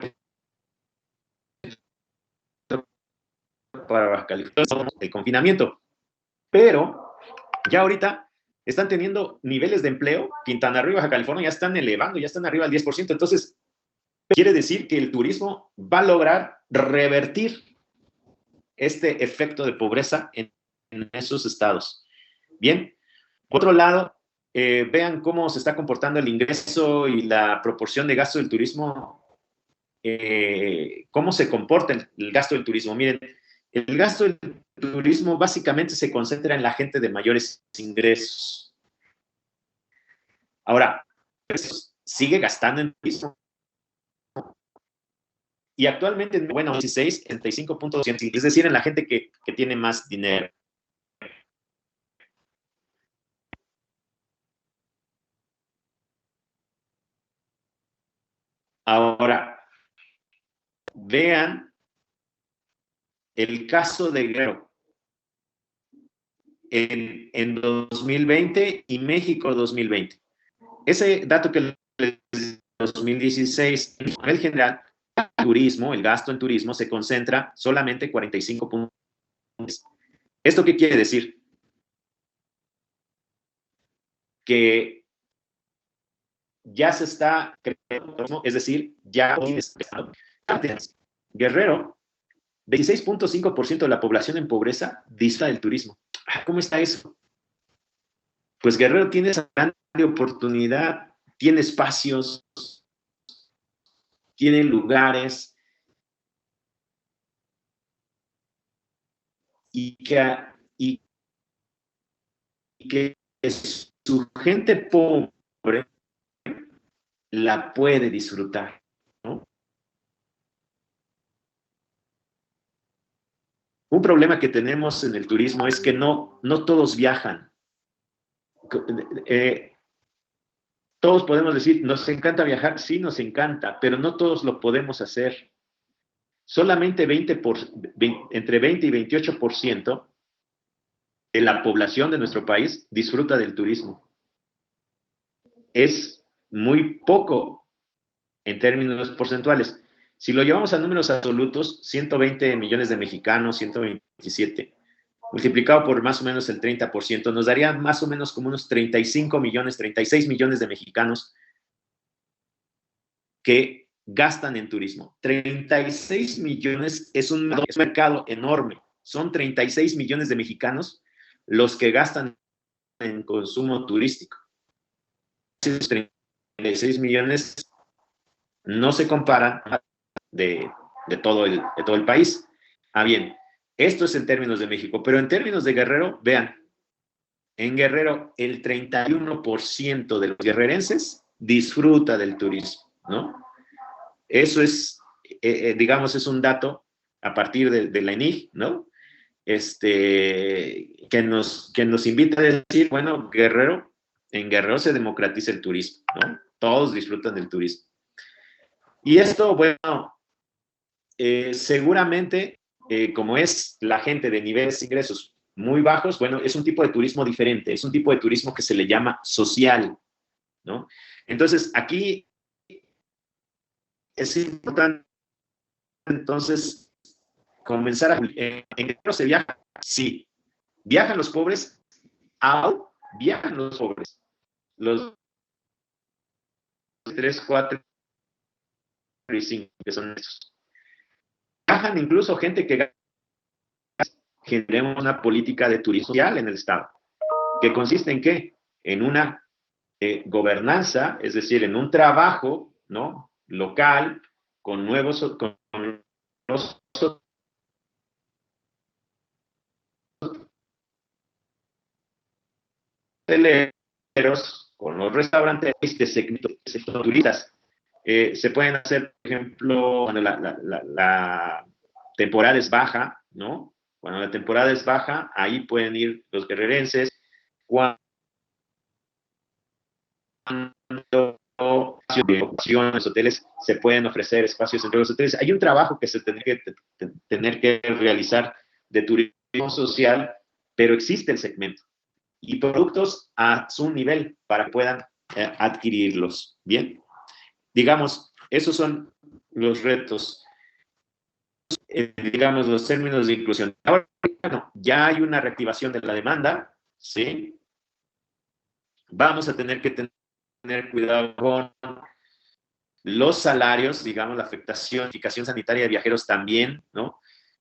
para Baja California, el confinamiento. Pero ya ahorita están teniendo niveles de empleo, Quintana Roo y Baja California ya están elevando, ya están arriba del 10%. Entonces, quiere decir que el turismo va a lograr revertir este efecto de pobreza en esos estados. Bien, por otro lado, vean cómo se está comportando el ingreso y la proporción de gasto del turismo, cómo se comporta el gasto del turismo. Miren, el gasto del turismo básicamente se concentra en la gente de mayores ingresos. Ahora, sigue gastando en turismo. Y actualmente, bueno, 16, 35.200, es decir, en la gente que tiene más dinero. Ahora, vean el caso de Guerrero en 2020 y México 2020. Ese dato que les 2016, a nivel general, el gasto en turismo se concentra solamente 45 puntos. ¿Esto qué quiere decir? Que ya se está creando, es decir, ya Guerrero, 26.5% de la población en pobreza disfruta del turismo. ¿Cómo está eso? Pues Guerrero tiene esa gran oportunidad, tiene espacios, tiene lugares y que su gente pobre la puede disfrutar, ¿no? Un problema que tenemos en el turismo es que no todos viajan. Todos podemos decir, ¿nos encanta viajar? Sí, nos encanta, pero no todos lo podemos hacer. Solamente entre 20 y 28% de la población de nuestro país disfruta del turismo. Es muy poco en términos porcentuales. Si lo llevamos a números absolutos, 120 millones de mexicanos, 127, multiplicado por más o menos el 30%, nos daría más o menos como unos 35 millones, 36 millones de mexicanos que gastan en turismo. 36 millones es un mercado enorme. Son 36 millones de mexicanos los que gastan en consumo turístico. 36 millones no se comparan de todo el país. Bien, esto es en términos de México, pero en términos de Guerrero, vean, en Guerrero el 31% de los guerrerenses disfruta del turismo, ¿no? Eso es, digamos, es un dato a partir de la ENIG, ¿no? Que nos invita a decir, bueno, en Guerrero se democratiza el turismo, ¿no? Todos disfrutan del turismo. Y esto, bueno, seguramente como es la gente de niveles de ingresos muy bajos, bueno, es un tipo de turismo diferente, es un tipo de turismo que se le llama social, ¿no? Entonces, aquí es importante, entonces, comenzar a... ¿En qué se viaja? Sí. ¿Viajan los pobres? Viajan los pobres. Los 3, 4 y 5, que son esos. Viajan incluso gente que generemos una política de turismo social en el Estado, que consiste en ¿qué? En una gobernanza, es decir, en un trabajo, ¿no?, local, con nuevos hoteleros, con los restaurantes de sector turistas. Se pueden hacer, por ejemplo, cuando la temporada es baja, ¿no? Cuando la temporada es baja, ahí pueden ir los guerrerenses. Cuando los hoteles se pueden ofrecer espacios entre los hoteles. Hay un trabajo que se tener que realizar de turismo social, pero existe el segmento y productos a su nivel para que puedan adquirirlos. Bien, digamos, esos son los retos, digamos, los términos de inclusión. Ahora, bueno, ya hay una reactivación de la demanda, ¿sí? Vamos a tener que tener cuidado con los salarios, digamos, la afectación sanitaria de viajeros también, ¿no?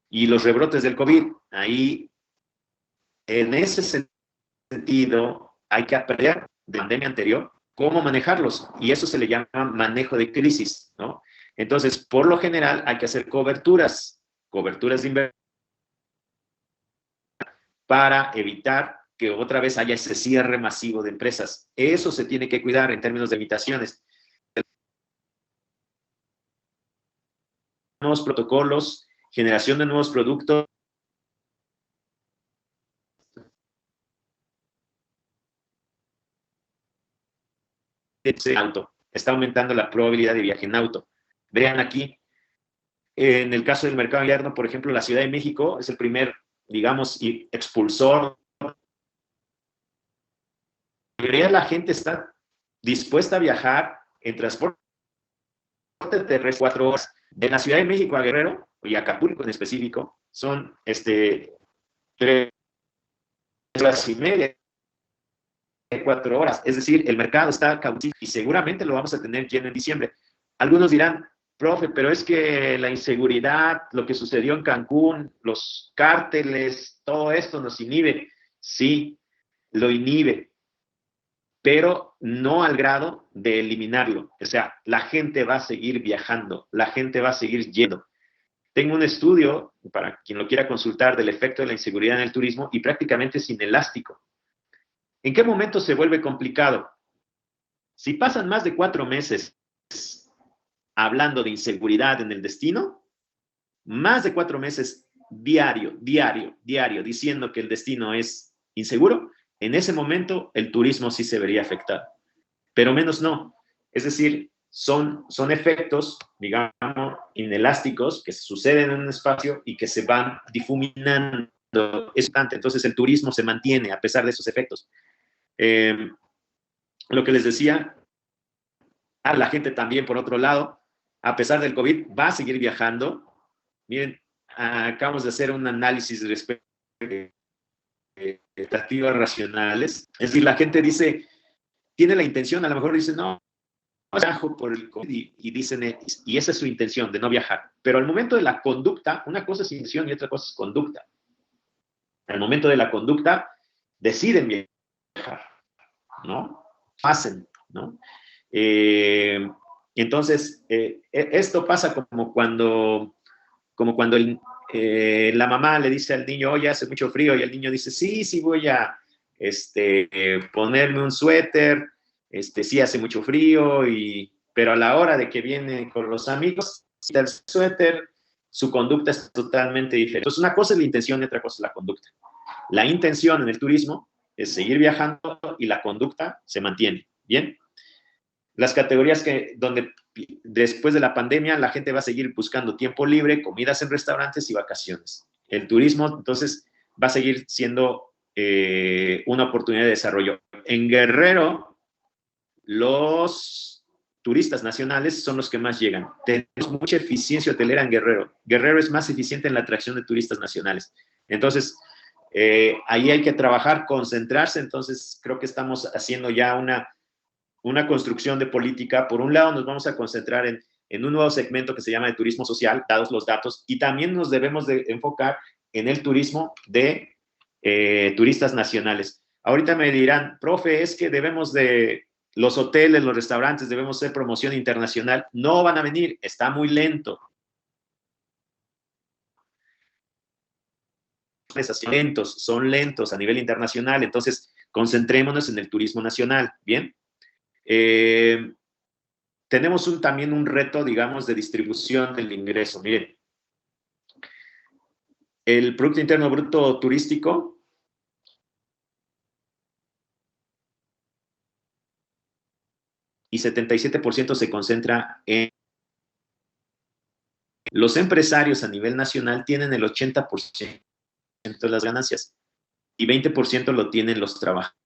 Y los rebrotes del COVID. Ahí, en ese sentido, hay que aprender de la pandemia anterior cómo manejarlos. Y eso se le llama manejo de crisis, ¿no? Entonces, por lo general, hay que hacer coberturas de inversión para evitar que otra vez haya ese cierre masivo de empresas. Eso se tiene que cuidar en términos de limitaciones. Nuevos protocolos, generación de nuevos productos. Está aumentando la probabilidad de viaje en auto. Vean aquí, en el caso del mercado interno, por ejemplo, la Ciudad de México es el primer, digamos, expulsor. La mayoría de la gente está dispuesta a viajar en transporte terrestre 4 horas. De la Ciudad de México a Guerrero, y a Acapulco en específico, son 3 horas y media, 4 horas. Es decir, el mercado está cautísimo y seguramente lo vamos a tener lleno en diciembre. Algunos dirán, profe, pero es que la inseguridad, lo que sucedió en Cancún, los cárteles, todo esto nos inhibe. Sí, lo inhibe, pero no al grado de eliminarlo. O sea, la gente va a seguir viajando, la gente va a seguir yendo. Tengo un estudio, para quien lo quiera consultar, del efecto de la inseguridad en el turismo y prácticamente es inelástico. ¿En qué momento se vuelve complicado? Si pasan más de 4 meses hablando de inseguridad en el destino, más de 4 meses diario, diciendo que el destino es inseguro, en ese momento el turismo sí se vería afectado, pero menos no. Es decir, son efectos, digamos, inelásticos que suceden en un espacio y que se van difuminando. Entonces el turismo se mantiene a pesar de esos efectos. Lo que les decía, a la gente también, por otro lado, a pesar del COVID, va a seguir viajando. Miren, acabamos de hacer un análisis respecto a expectativas racionales. Es decir, la gente dice, tiene la intención, a lo mejor dice, no, viajo por el COVID, y dicen, y esa es su intención, de no viajar. Pero al momento de la conducta, una cosa es intención y otra cosa es conducta. Al momento de la conducta, deciden viajar, ¿no? Hacen, ¿no? Entonces, esto pasa como cuando la mamá le dice al niño, oye, hace mucho frío, y el niño dice, sí, voy a ponerme un suéter, sí hace mucho frío, pero a la hora de que viene con los amigos, el suéter, su conducta es totalmente diferente. Entonces, una cosa es la intención y otra cosa es la conducta. La intención en el turismo es seguir viajando y la conducta se mantiene. ¿Bien? Las categorías donde después de la pandemia la gente va a seguir buscando tiempo libre, comidas en restaurantes y vacaciones. El turismo, entonces, va a seguir siendo una oportunidad de desarrollo. En Guerrero, los turistas nacionales son los que más llegan. Tenemos mucha eficiencia hotelera en Guerrero. Guerrero es más eficiente en la atracción de turistas nacionales. Entonces, ahí hay que trabajar, concentrarse. Entonces, creo que estamos haciendo ya una construcción de política. Por un lado, nos vamos a concentrar en un nuevo segmento que se llama de turismo social, dados los datos, y también nos debemos de enfocar en el turismo de turistas nacionales. Ahorita me dirán, profe, es que debemos de los hoteles, los restaurantes, debemos hacer promoción internacional. No van a venir, está muy lento. Son lentos a nivel internacional, entonces concentrémonos en el turismo nacional, ¿bien? Tenemos también un reto, digamos, de distribución del ingreso. Miren, el Producto Interno Bruto turístico y 77% se concentra en los empresarios a nivel nacional tienen el 80% de las ganancias y 20% lo tienen los trabajadores.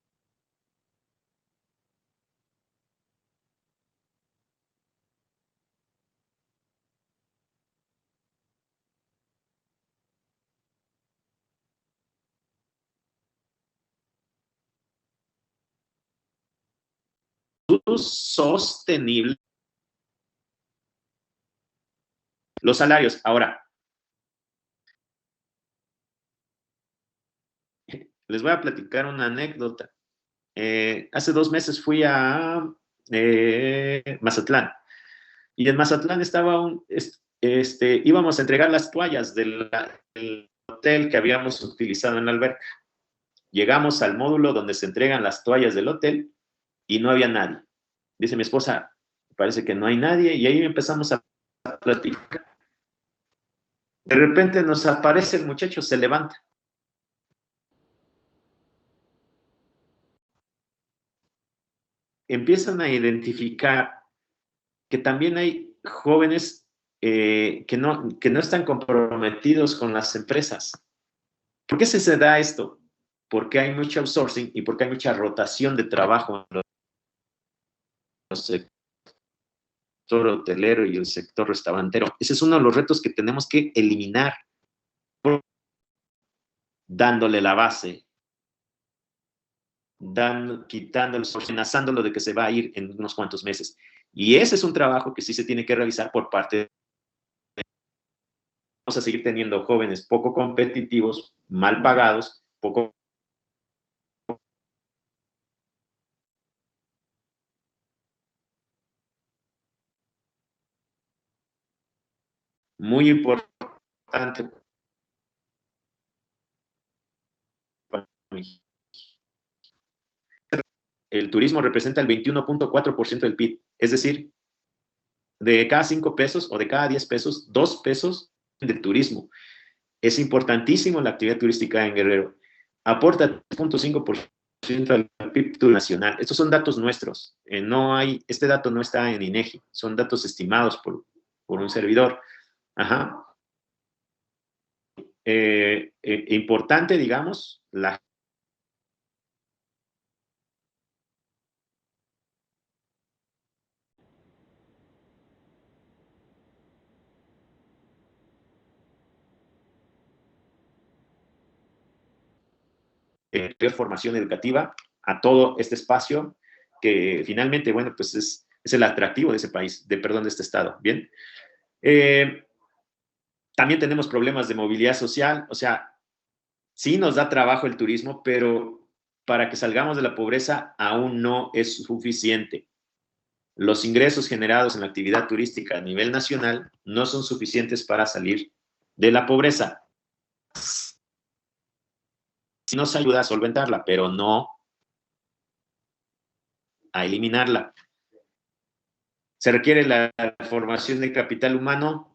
Sostenible los salarios. Ahora, les voy a platicar una anécdota. Hace 2 meses fui a Mazatlán. Y en Mazatlán íbamos a entregar las toallas del hotel que habíamos utilizado en la alberca. Llegamos al módulo donde se entregan las toallas del hotel y no había nadie. Dice mi esposa, parece que no hay nadie, y ahí empezamos a platicar. De repente nos aparece el muchacho, se levanta. Empiezan a identificar que también hay jóvenes que no están comprometidos con las empresas. ¿Por qué se da esto? Porque hay mucho outsourcing y porque hay mucha rotación de trabajo en los sector hotelero y el sector restaurantero. Ese es uno de los retos que tenemos que eliminar, dándole la base, quitándolo, amenazándolo de que se va a ir en unos cuantos meses. Y ese es un trabajo que sí se tiene que realizar por parte de... Vamos a seguir teniendo jóvenes poco competitivos, mal pagados, poco... Muy importante para mí. El turismo representa el 21.4% del PIB, es decir, de cada 5 pesos o de cada 10 pesos, 2 pesos del turismo. Es importantísimo la actividad turística en Guerrero. Aporta 3.5% al PIB nacional. Estos son datos nuestros. Este dato no está en INEGI, son datos estimados por un servidor. Ajá. Importante, digamos, la formación educativa a todo este espacio que finalmente, bueno, pues es el atractivo de ese país, de este estado, ¿bien? También tenemos problemas de movilidad social, o sea, sí nos da trabajo el turismo, pero para que salgamos de la pobreza aún no es suficiente. Los ingresos generados en la actividad turística a nivel nacional no son suficientes para salir de la pobreza. Nos ayuda a solventarla, pero no a eliminarla. Se requiere la formación de capital humano,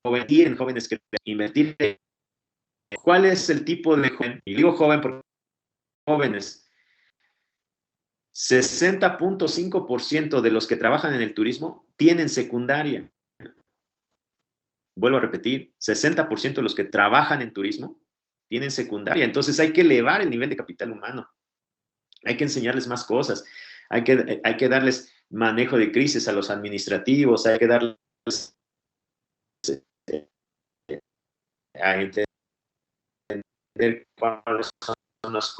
invertir en jóvenes que invertir. ¿Cuál es el tipo de joven? Y digo joven porque jóvenes 60.5% de los que trabajan en el turismo tienen secundaria. Vuelvo a repetir, 60% de los que trabajan en turismo tienen secundaria. Entonces hay que elevar el nivel de capital humano. Hay que enseñarles más cosas. Hay que darles manejo de crisis a los administrativos. Hay que darles a entender cuáles son las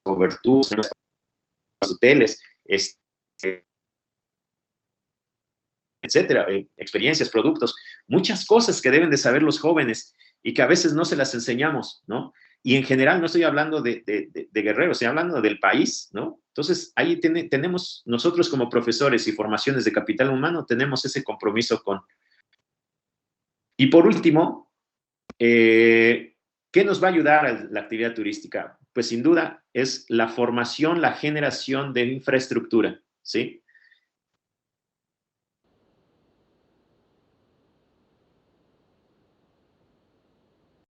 coberturas en los hoteles, etcétera, experiencias, productos, muchas cosas que deben de saber los jóvenes y que a veces no se las enseñamos, ¿no? Y en general no estoy hablando de Guerrero, estoy hablando del país, ¿no? Entonces, ahí tenemos, nosotros como profesores y formaciones de capital humano, tenemos ese compromiso con... Y por último, ¿qué nos va a ayudar a la actividad turística? Pues sin duda es la formación, la generación de infraestructura, ¿sí?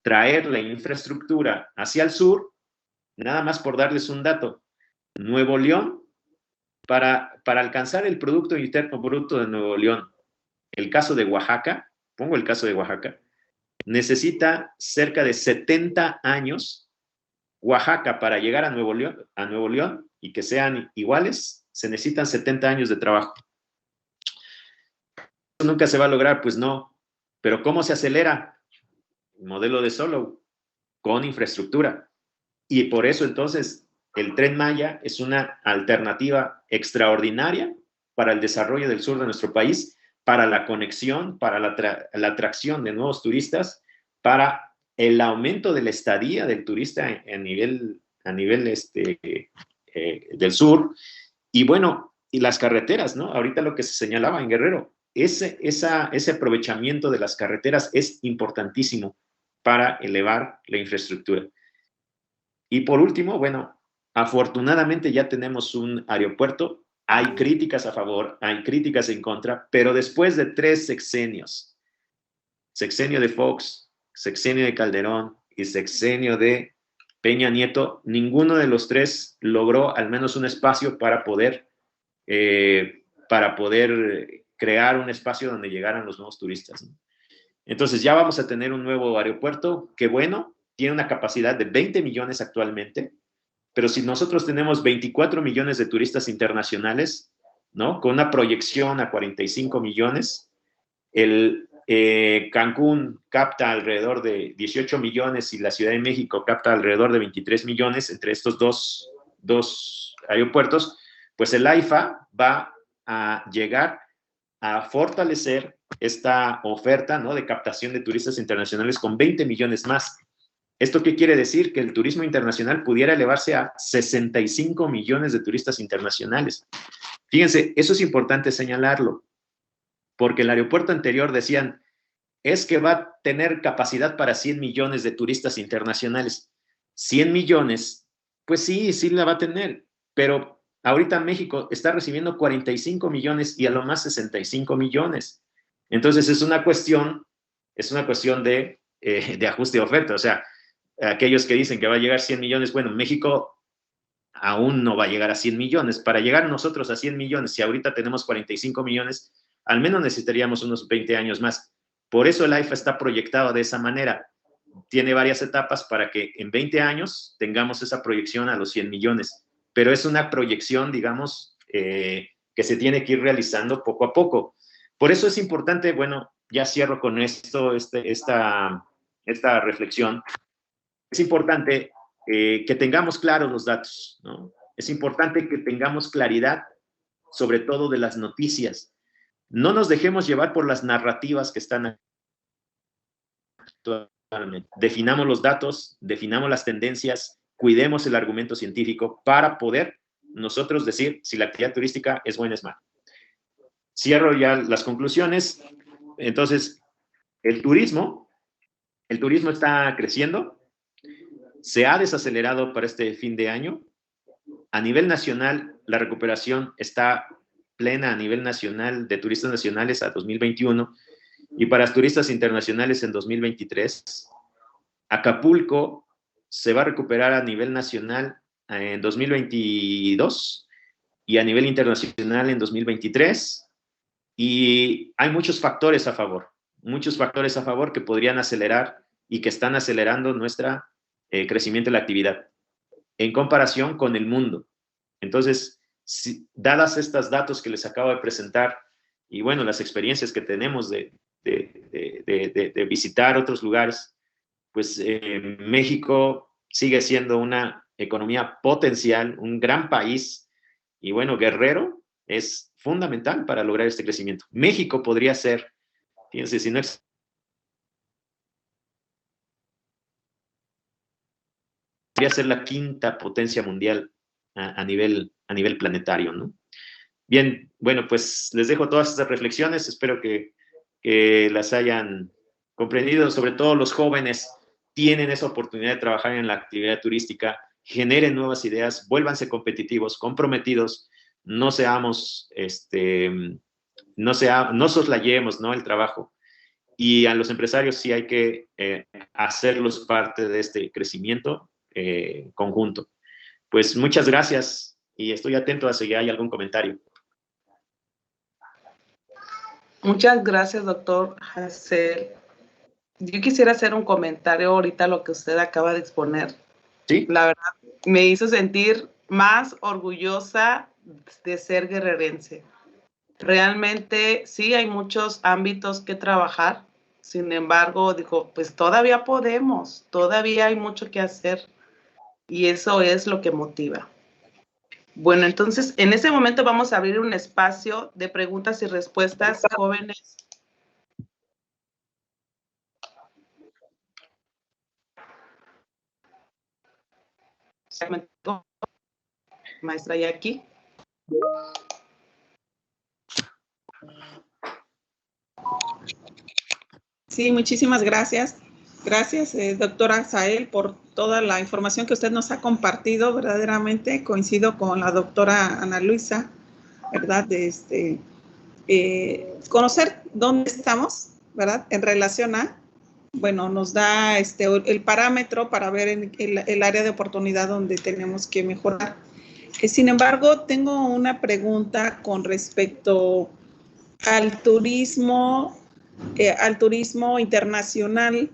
Traer la infraestructura hacia el sur, nada más por darles un dato. Nuevo León, para alcanzar el Producto Interno Bruto de Nuevo León, el caso de Oaxaca, pongo el caso de Oaxaca, necesita cerca de 70 años. Oaxaca, para llegar a Nuevo León y que sean iguales, se necesitan 70 años de trabajo. ¿Nunca se va a lograr? Pues no. ¿Pero cómo se acelera? El modelo de Solow, con infraestructura. Y por eso, entonces, el Tren Maya es una alternativa extraordinaria para el desarrollo del sur de nuestro país, para la conexión, para la atracción de nuevos turistas, para el aumento de la estadía del turista a nivel del sur. Y bueno, y las carreteras, ¿no? Ahorita lo que se señalaba en Guerrero, ese aprovechamiento de las carreteras es importantísimo para elevar la infraestructura. Y por último, bueno, afortunadamente ya tenemos un aeropuerto. Hay críticas a favor, hay críticas en contra, pero después de 3 sexenios, sexenio de Fox, sexenio de Calderón y sexenio de Peña Nieto, ninguno de los 3 logró al menos un espacio para poder crear un espacio donde llegaran los nuevos turistas, ¿no? Entonces ya vamos a tener un nuevo aeropuerto que, bueno, tiene una capacidad de 20 millones actualmente, pero si nosotros tenemos 24 millones de turistas internacionales, ¿no? Con una proyección a 45 millones, Cancún capta alrededor de 18 millones y la Ciudad de México capta alrededor de 23 millones entre estos dos aeropuertos, pues el AIFA va a llegar a fortalecer esta oferta, ¿no?, de captación de turistas internacionales con 20 millones más. ¿Esto qué quiere decir? Que el turismo internacional pudiera elevarse a 65 millones de turistas internacionales. Fíjense, eso es importante señalarlo, porque el aeropuerto anterior decían, es que va a tener capacidad para 100 millones de turistas internacionales. 100 millones, pues sí la va a tener, pero ahorita México está recibiendo 45 millones y a lo más 65 millones. Entonces es una cuestión de ajuste de oferta. O sea, aquellos que dicen que va a llegar 100 millones, bueno, México aún no va a llegar a 100 millones. Para llegar nosotros a 100 millones, si ahorita tenemos 45 millones, al menos necesitaríamos unos 20 años más. Por eso el AIFA está proyectado de esa manera. Tiene varias etapas para que en 20 años tengamos esa proyección a los 100 millones. Pero es una proyección, digamos, que se tiene que ir realizando poco a poco. Por eso es importante, bueno, ya cierro con esto, esta reflexión. Es importante que tengamos claros los datos, ¿no? Es importante que tengamos claridad, sobre todo de las noticias. No nos dejemos llevar por las narrativas que están actualmente. Definamos los datos, definamos las tendencias, cuidemos el argumento científico para poder nosotros decir si la actividad turística es buena o es mala. Cierro ya las conclusiones. Entonces, el turismo está creciendo, se ha desacelerado para este fin de año. A nivel nacional, la recuperación está plena a nivel nacional de turistas nacionales a 2021 y para turistas internacionales en 2023. Acapulco se va a recuperar a nivel nacional en 2022 y a nivel internacional en 2023. Y hay muchos factores a favor que podrían acelerar y que están acelerando nuestro crecimiento de la actividad en comparación con el mundo. Entonces, dadas estos datos que les acabo de presentar y bueno, las experiencias que tenemos de visitar otros lugares, pues México sigue siendo una economía potencial, un gran país, y bueno, Guerrero es fundamental para lograr este crecimiento. México podría ser, fíjense, si no podría ser la quinta potencia mundial a nivel planetario, ¿no? Bien, bueno, pues les dejo todas estas reflexiones, espero que las hayan comprendido, sobre todo los jóvenes tienen esa oportunidad de trabajar en la actividad turística, generen nuevas ideas, vuélvanse competitivos, comprometidos, no seamos, no soslayemos, ¿no?, el trabajo. Y a los empresarios sí hay que hacerlos parte de este crecimiento conjunto. Pues muchas gracias y estoy atento a si hay algún comentario. Muchas gracias, doctor Hassel. Yo quisiera hacer un comentario ahorita a lo que usted acaba de exponer. Sí. La verdad, me hizo sentir más orgullosa de ser guerrerense. Realmente sí hay muchos ámbitos que trabajar. Sin embargo, digo, pues todavía podemos, todavía hay mucho que hacer. Y eso es lo que motiva. Bueno, entonces, en ese momento vamos a abrir un espacio de preguntas y respuestas, jóvenes. Maestra Jackie. Sí, muchísimas gracias. Gracias, doctora Asael, por toda la información que usted nos ha compartido. Verdaderamente coincido con la doctora Ana Luisa, ¿verdad? Conocer dónde estamos, ¿verdad? En relación a, bueno, nos da el parámetro para ver el área de oportunidad donde tenemos que mejorar. Sin embargo, tengo una pregunta con respecto al turismo internacional.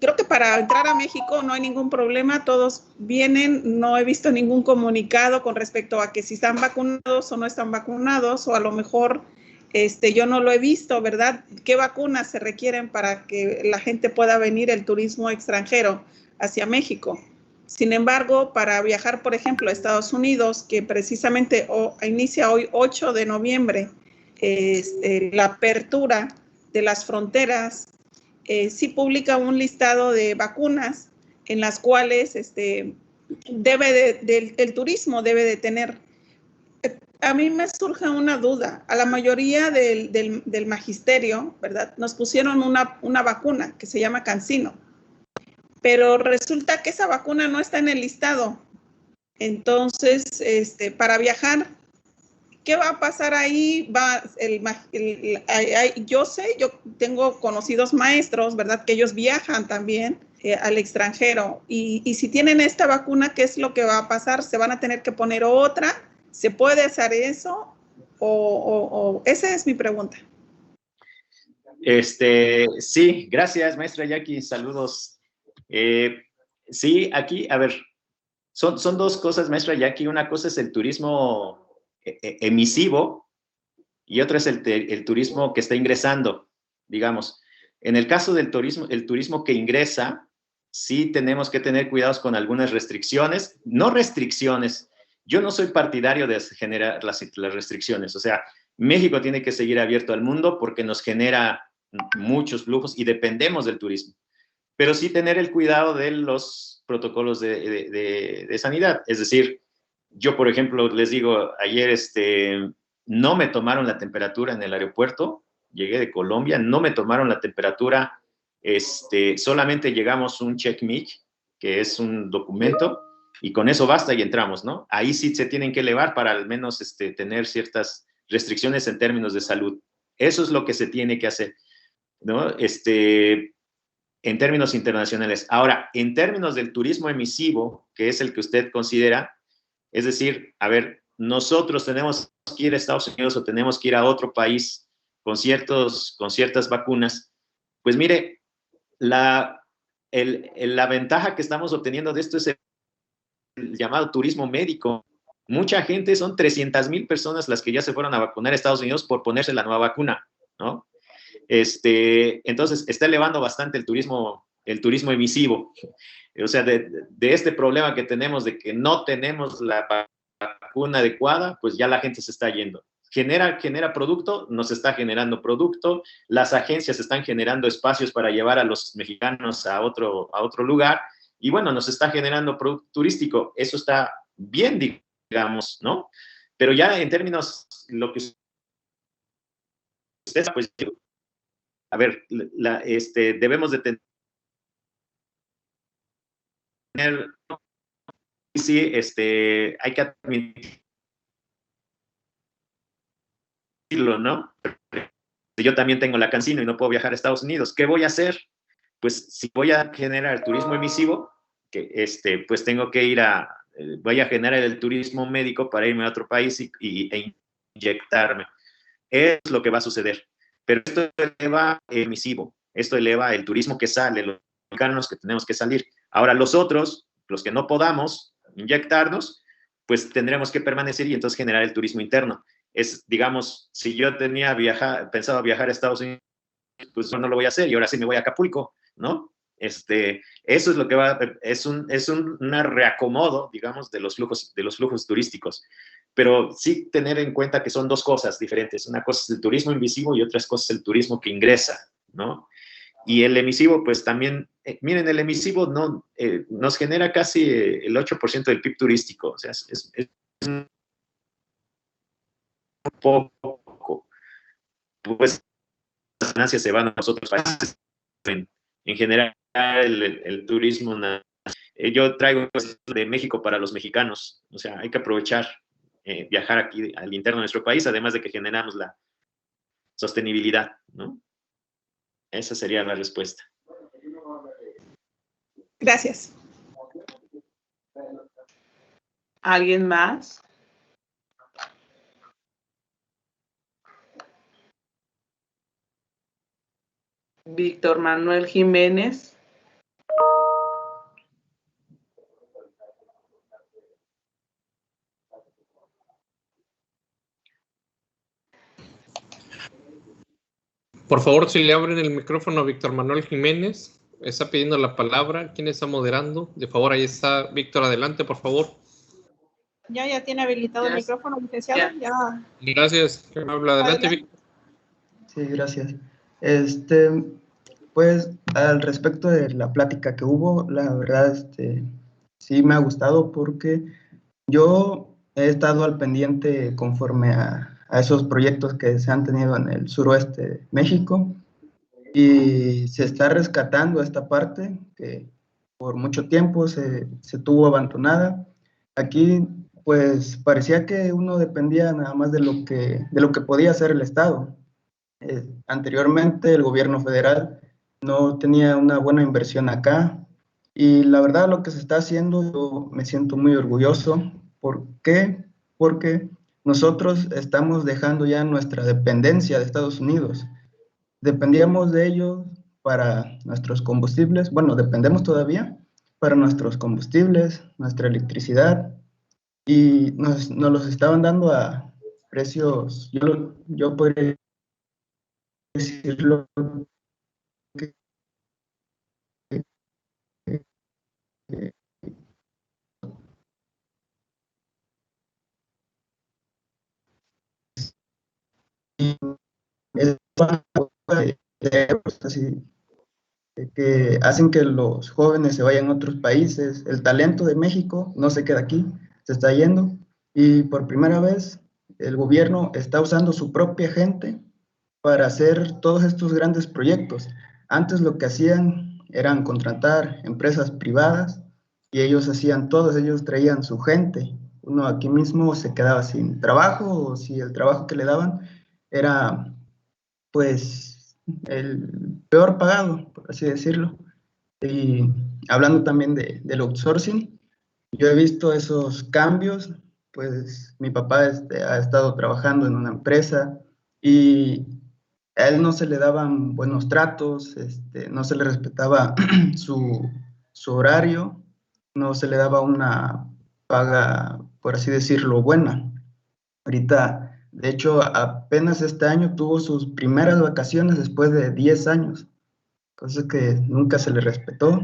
Creo que para entrar a México no hay ningún problema, todos vienen, no he visto ningún comunicado con respecto a que si están vacunados o no están vacunados, o a lo mejor yo no lo he visto, ¿verdad? ¿Qué vacunas se requieren para que la gente pueda venir, el turismo extranjero, hacia México? Sin embargo, para viajar, por ejemplo, a Estados Unidos, que precisamente inicia hoy 8 de noviembre, la apertura de las fronteras, sí publica un listado de vacunas en las cuales el turismo debe de tener. A mí me surge una duda. A la mayoría del magisterio, ¿verdad?, nos pusieron una vacuna que se llama CanSino, pero resulta que esa vacuna no está en el listado. Entonces, para viajar, ¿qué va a pasar ahí? Yo tengo conocidos maestros, ¿verdad?, que ellos viajan también al extranjero. Y si tienen esta vacuna, ¿qué es lo que va a pasar? ¿Se van a tener que poner otra? ¿Se puede hacer eso? Esa es mi pregunta. Sí, gracias, maestra Jackie. Saludos. Sí, aquí, a ver, son dos cosas, maestra Jackie. Una cosa es el turismo emisivo y otra es el turismo que está ingresando, digamos. En el caso del turismo, el turismo que ingresa, sí tenemos que tener cuidados con algunas restricciones, no restricciones. Yo no soy partidario de generar las restricciones, o sea, México tiene que seguir abierto al mundo porque nos genera muchos flujos y dependemos del turismo, pero sí tener el cuidado de los protocolos de sanidad, es decir, yo, por ejemplo, les digo, ayer no me tomaron la temperatura en el aeropuerto, llegué de Colombia, no me tomaron la temperatura, solamente llegamos un check-me, que es un documento, y con eso basta y entramos, ¿no? Ahí sí se tienen que elevar para al menos tener ciertas restricciones en términos de salud. Eso es lo que se tiene que hacer, ¿no? En términos internacionales. Ahora, en términos del turismo emisivo, que es el que usted considera, es decir, a ver, nosotros tenemos que ir a Estados Unidos o tenemos que ir a otro país con ciertas vacunas, pues mire, la ventaja que estamos obteniendo de esto es el llamado turismo médico. Mucha gente, son 300,000 personas las que ya se fueron a vacunar a Estados Unidos por ponerse la nueva vacuna, ¿no? Entonces, está elevando bastante el turismo emisivo. O sea, de este problema que tenemos de que no tenemos la vacuna adecuada, pues ya la gente se está yendo. Genera producto, nos está generando producto, las agencias están generando espacios para llevar a los mexicanos a otro lugar, y bueno, nos está generando producto turístico. Eso está bien, digamos, ¿no? Pero ya en términos, lo que usted, pues, a ver, debemos de tener, sí, hay que admitirlo, ¿no? Yo también tengo la Cancino y no puedo viajar a Estados Unidos. ¿Qué voy a hacer? Pues si voy a generar turismo emisivo, pues tengo que voy a generar el turismo médico para irme a otro país e inyectarme. Es lo que va a suceder. Pero esto eleva emisivo, esto eleva el turismo que sale, los mexicanos que tenemos que salir. Ahora los otros, los que no podamos inyectarnos, pues tendremos que permanecer y entonces generar el turismo interno. Digamos, si yo tenía pensado viajar a Estados Unidos, pues no lo voy a hacer y ahora sí me voy a Acapulco, ¿no? Eso es lo que es un reacomodo, digamos, de los flujos turísticos. Pero sí tener en cuenta que son dos cosas diferentes. Una cosa es el turismo invisivo y otra cosa es el turismo que ingresa, ¿no? Y el emisivo, pues también, miren, el emisivo nos genera casi el 8% del PIB turístico. O sea, es un poco. Pues las ganancias se van a los otros países. En general, el turismo, yo traigo de México para los mexicanos. O sea, hay que aprovechar viajar aquí al interno de nuestro país, además de que generamos la sostenibilidad, ¿no? Esa sería la respuesta. Gracias. ¿Alguien más? Víctor Manuel Jiménez. Por favor, si le abren el micrófono a Víctor Manuel Jiménez, está pidiendo la palabra. ¿Quién está moderando? De favor, ahí está. Víctor, adelante, por favor. Ya tiene habilitado el micrófono, licenciado. Ya. Gracias. ¿Quién habla? Adelante, Víctor. Sí, gracias. Pues, al respecto de la plática que hubo, la verdad, sí me ha gustado porque yo he estado al pendiente conforme a esos proyectos que se han tenido en el suroeste de México y se está rescatando esta parte que por mucho tiempo se tuvo abandonada. Aquí, pues, parecía que uno dependía nada más de lo que podía hacer el Estado. Anteriormente, el gobierno federal no tenía una buena inversión acá y la verdad lo que se está haciendo, yo me siento muy orgulloso. ¿Por qué? Porque nosotros estamos dejando ya nuestra dependencia de Estados Unidos. Dependíamos de ellos para nuestros combustibles, bueno, dependemos todavía para nuestros combustibles, nuestra electricidad, y nos los estaban dando a precios, yo podría decirlo, así, que hacen que los jóvenes se vayan a otros países. El talento de México no se queda aquí, se está yendo, y por primera vez el gobierno está usando su propia gente para hacer todos estos grandes proyectos. Antes lo que hacían eran contratar empresas privadas y ellos hacían todo, ellos traían su gente. Uno aquí mismo se quedaba sin trabajo, o si el trabajo que le daban era, pues, el peor pagado, por así decirlo. Y hablando también del outsourcing, yo he visto esos cambios pues mi papá ha estado trabajando en una empresa y a él no se le daban buenos tratos, no se le respetaba su horario, no se le daba una paga, por así decirlo, buena. Ahorita, de hecho, apenas este año tuvo sus primeras vacaciones después de 10 años, cosa que nunca se le respetó.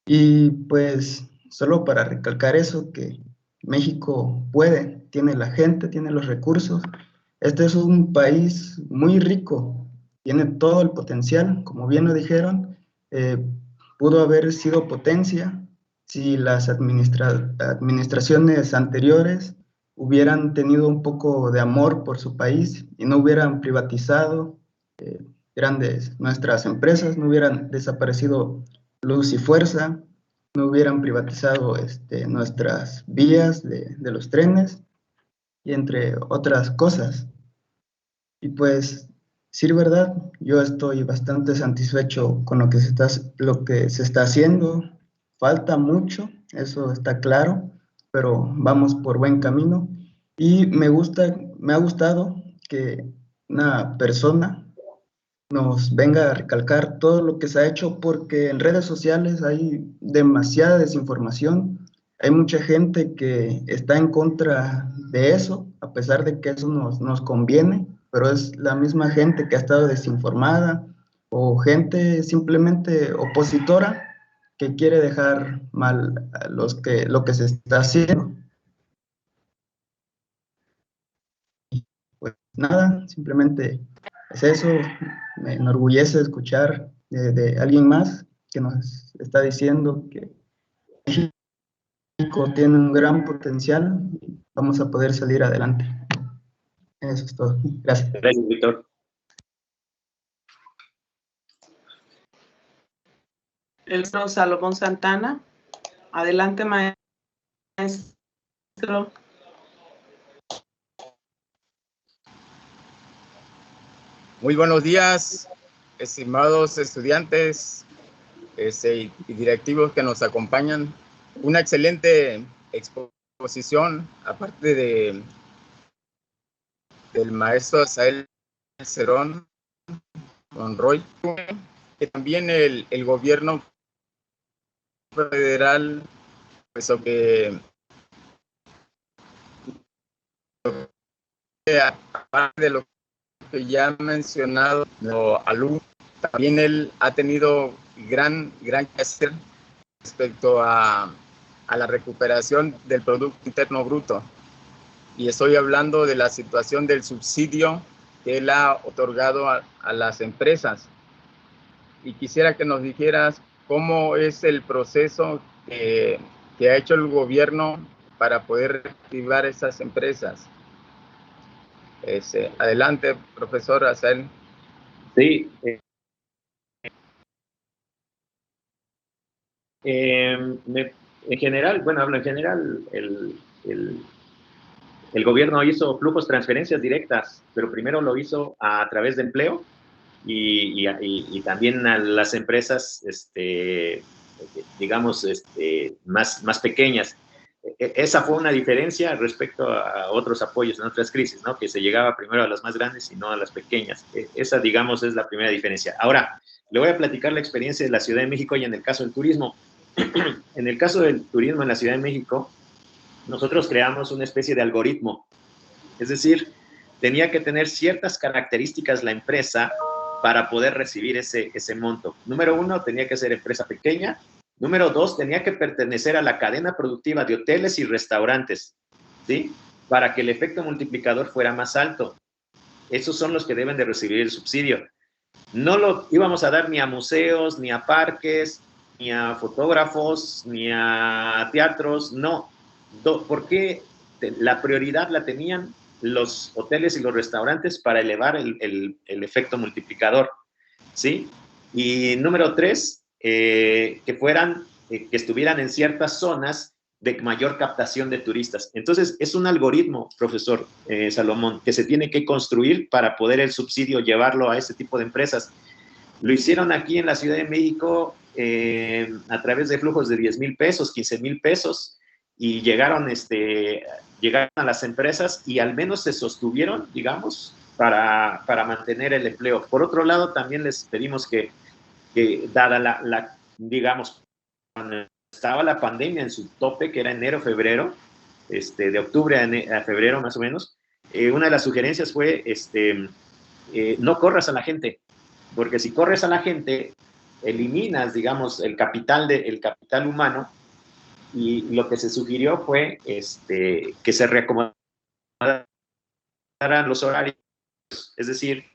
Y pues, solo para recalcar eso, que México puede, tiene la gente, tiene los recursos. Este es un país muy rico, tiene todo el potencial, como bien lo dijeron, pudo haber sido potencia si las administraciones anteriores hubieran tenido un poco de amor por su país y no hubieran privatizado nuestras empresas, no hubieran desaparecido Luz y Fuerza, no hubieran privatizado nuestras vías de los trenes y entre otras cosas. Y pues, sí, verdad, yo estoy bastante satisfecho con lo que se está haciendo. Falta mucho, eso está claro, pero vamos por buen camino. Y me ha gustado que una persona nos venga a recalcar todo lo que se ha hecho, porque en redes sociales hay demasiada desinformación, hay mucha gente que está en contra de eso, a pesar de que eso nos conviene, pero es la misma gente que ha estado desinformada o gente simplemente opositora que quiere dejar mal a lo que se está haciendo. Pues nada, simplemente es eso. Me enorgullece escuchar de alguien más que nos está diciendo que México tiene un gran potencial y vamos a poder salir adelante. Eso es todo. Gracias. Gracias, Víctor. El maestro Salomón Santana. Adelante, maestro. Muy buenos días, estimados estudiantes y directivos que nos acompañan. Una excelente exposición, aparte del maestro Asael Cerón Monroy, que también el gobierno federal, pues que aparte de lo que ya ha mencionado Alú, también él ha tenido gran que hacer respecto a la recuperación del Producto Interno Bruto. Y estoy hablando de la situación del subsidio que él ha otorgado a las empresas. Y quisiera que nos dijeras cómo es el proceso que ha hecho el gobierno para poder reactivar esas empresas. Adelante, profesor Asael. Sí. En general, el gobierno hizo flujos, transferencias directas, pero primero lo hizo a través de empleo y también a las empresas, digamos, más pequeñas. Esa fue una diferencia respecto a otros apoyos en otras crisis, ¿no? Que se llegaba primero a las más grandes y no a las pequeñas. Esa, digamos, es la primera diferencia. Ahora, le voy a platicar la experiencia de la Ciudad de México y en el caso del turismo. En el caso del turismo en la Ciudad de México, nosotros creamos una especie de algoritmo. Es decir, tenía que tener ciertas características la empresa para poder recibir ese monto. Número 1, tenía que ser empresa pequeña. Número 2, tenía que pertenecer a la cadena productiva de hoteles y restaurantes, ¿sí? Para que el efecto multiplicador fuera más alto. Esos son los que deben de recibir el subsidio. No lo íbamos a dar ni a museos, ni a parques, ni a fotógrafos, ni a teatros, no. Porque la prioridad la tenían los hoteles y los restaurantes para elevar el efecto multiplicador, ¿sí? Y número 3, que estuvieran en ciertas zonas de mayor captación de turistas. Entonces, es un algoritmo, profesor Salomón, que se tiene que construir para poder el subsidio llevarlo a ese tipo de empresas. Lo hicieron aquí en la Ciudad de México a través de flujos de 10,000 pesos, 15,000 pesos, y llegaron llegaron a las empresas y al menos se sostuvieron, digamos, para mantener el empleo. Por otro lado, también les pedimos que dada digamos, cuando estaba la pandemia en su tope, que era enero, febrero, de octubre a febrero más o menos, una de las sugerencias fue, no corras a la gente, porque si corres a la gente, eliminas, digamos, el capital humano, y lo que se sugirió fue que se reacomodaran los horarios, es decir,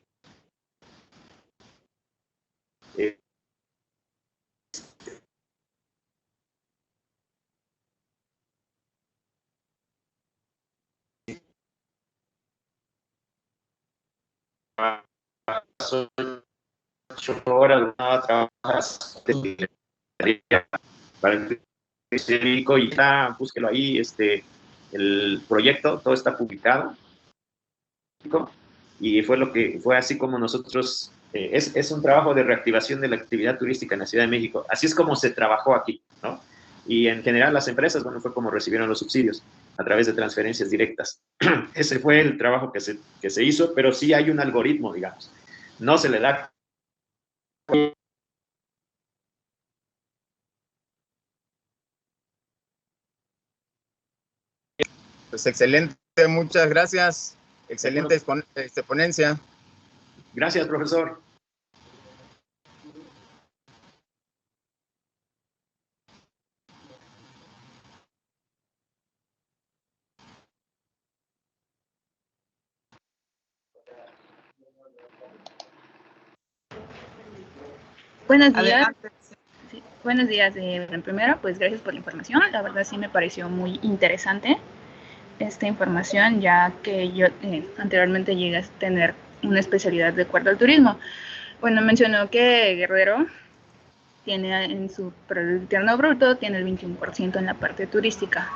pasó 8 horas, trabajas para el médico y está, búsquelo ahí, el proyecto, todo está publicado, y fue así como nosotros, es un trabajo de reactivación de la actividad turística en la Ciudad de México, así es como se trabajó aquí, ¿no? Y en general las empresas, bueno, fue como recibieron los subsidios, a través de transferencias directas. Ese fue el trabajo que se hizo, pero sí hay un algoritmo, digamos. No se le da. Pues excelente, muchas gracias. Excelente ponencia. Gracias, profesor. Buenos días. Sí, buenos días. Primero, pues gracias por la información. La verdad sí me pareció muy interesante esta información, ya que yo anteriormente llegué a tener una especialidad de acuerdo al turismo. Bueno, mencionó que Guerrero tiene en su Producto Interno Bruto, tiene el 21% en la parte turística,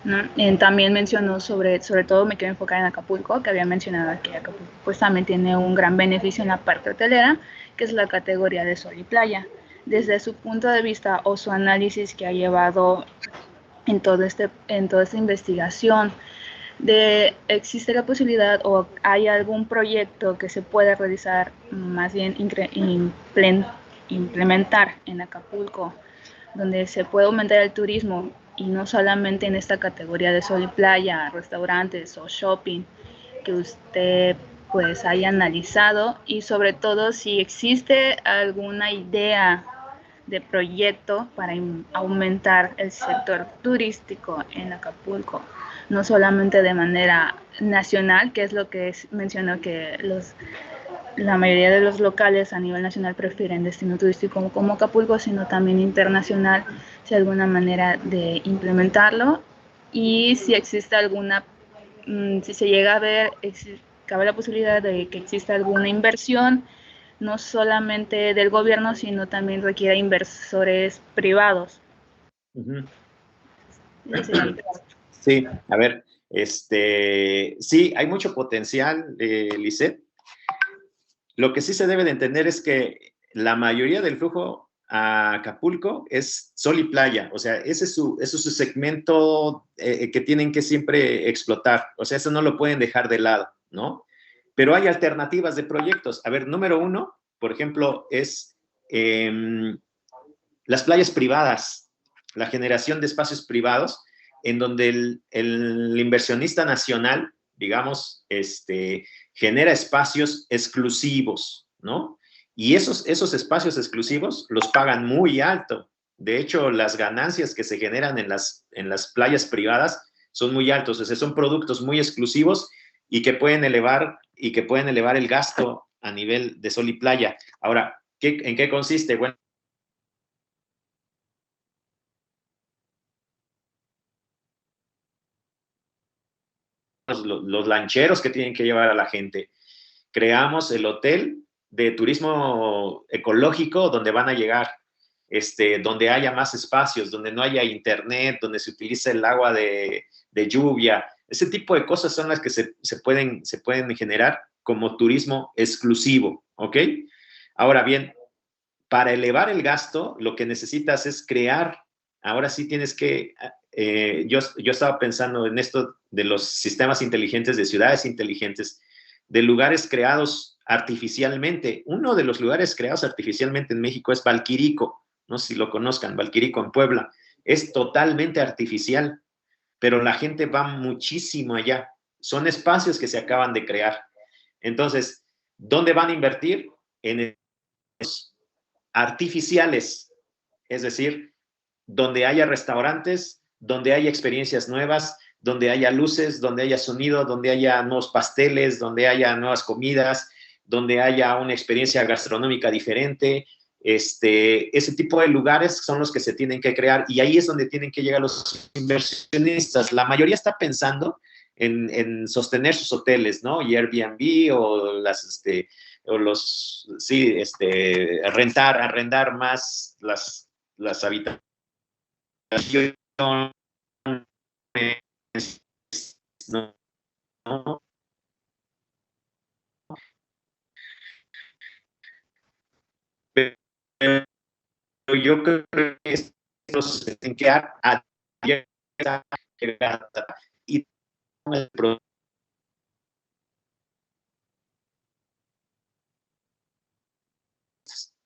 ¿no? También mencionó sobre todo me quiero enfocar en Acapulco, que había mencionado que Acapulco pues también tiene un gran beneficio en la parte hotelera, que es la categoría de sol y playa. Desde su punto de vista o su análisis que ha llevado en toda esta investigación, ¿existe la posibilidad o hay algún proyecto que se pueda realizar, más bien implementar en Acapulco, donde se puede aumentar el turismo y no solamente en esta categoría de sol y playa, restaurantes o shopping, que usted pues haya analizado, y sobre todo si existe alguna idea de proyecto para aumentar el sector turístico en Acapulco, no solamente de manera nacional, que es lo que mencionó que la mayoría de los locales a nivel nacional prefieren destino turístico como Acapulco, sino también internacional, si hay alguna manera de implementarlo, y si existe alguna, si se llega a ver, cabe la posibilidad de que exista alguna inversión, no solamente del gobierno, sino también requiere inversores privados. Sí, a ver, sí, hay mucho potencial, Lisette. Lo que sí se debe de entender es que la mayoría del flujo a Acapulco es sol y playa, o sea, ese es su segmento que tienen que siempre explotar, o sea, eso no lo pueden dejar de lado, ¿no? Pero hay alternativas de proyectos. A ver, número uno, por ejemplo, es las playas privadas, la generación de espacios privados, en donde el inversionista nacional, digamos, genera espacios exclusivos, ¿no? Y esos espacios exclusivos los pagan muy alto. De hecho, las ganancias que se generan en las playas privadas son muy altos. O sea, son productos muy exclusivos y que pueden elevar el gasto a nivel de sol y playa. Ahora, ¿en qué consiste? Bueno, los lancheros que tienen que llevar a la gente. Creamos el hotel de turismo ecológico donde van a llegar, donde haya más espacios, donde no haya internet, donde se utilice el agua de lluvia. Ese tipo de cosas son las que se pueden generar como turismo exclusivo, ¿ok? Ahora bien, para elevar el gasto, lo que necesitas es crear, ahora sí tienes que yo estaba pensando en esto de los sistemas inteligentes, de ciudades inteligentes, de lugares creados artificialmente. Uno de los lugares creados artificialmente en México es Valquirico. No sé si lo conozcan, Valquirico en Puebla. Es totalmente artificial, pero la gente va muchísimo allá. Son espacios que se acaban de crear. Entonces, ¿dónde van a invertir? En los artificiales, es decir, donde haya restaurantes, donde haya experiencias nuevas, donde haya luces, donde haya sonido, donde haya nuevos pasteles, donde haya nuevas comidas, donde haya una experiencia gastronómica diferente. Ese tipo de lugares son los que se tienen que crear, y ahí es donde tienen que llegar los inversionistas. La mayoría está pensando en sostener sus hoteles, ¿no? Y Airbnb o arrendar más las habitaciones, ¿no? Pero yo creo que estos se tienen que dar y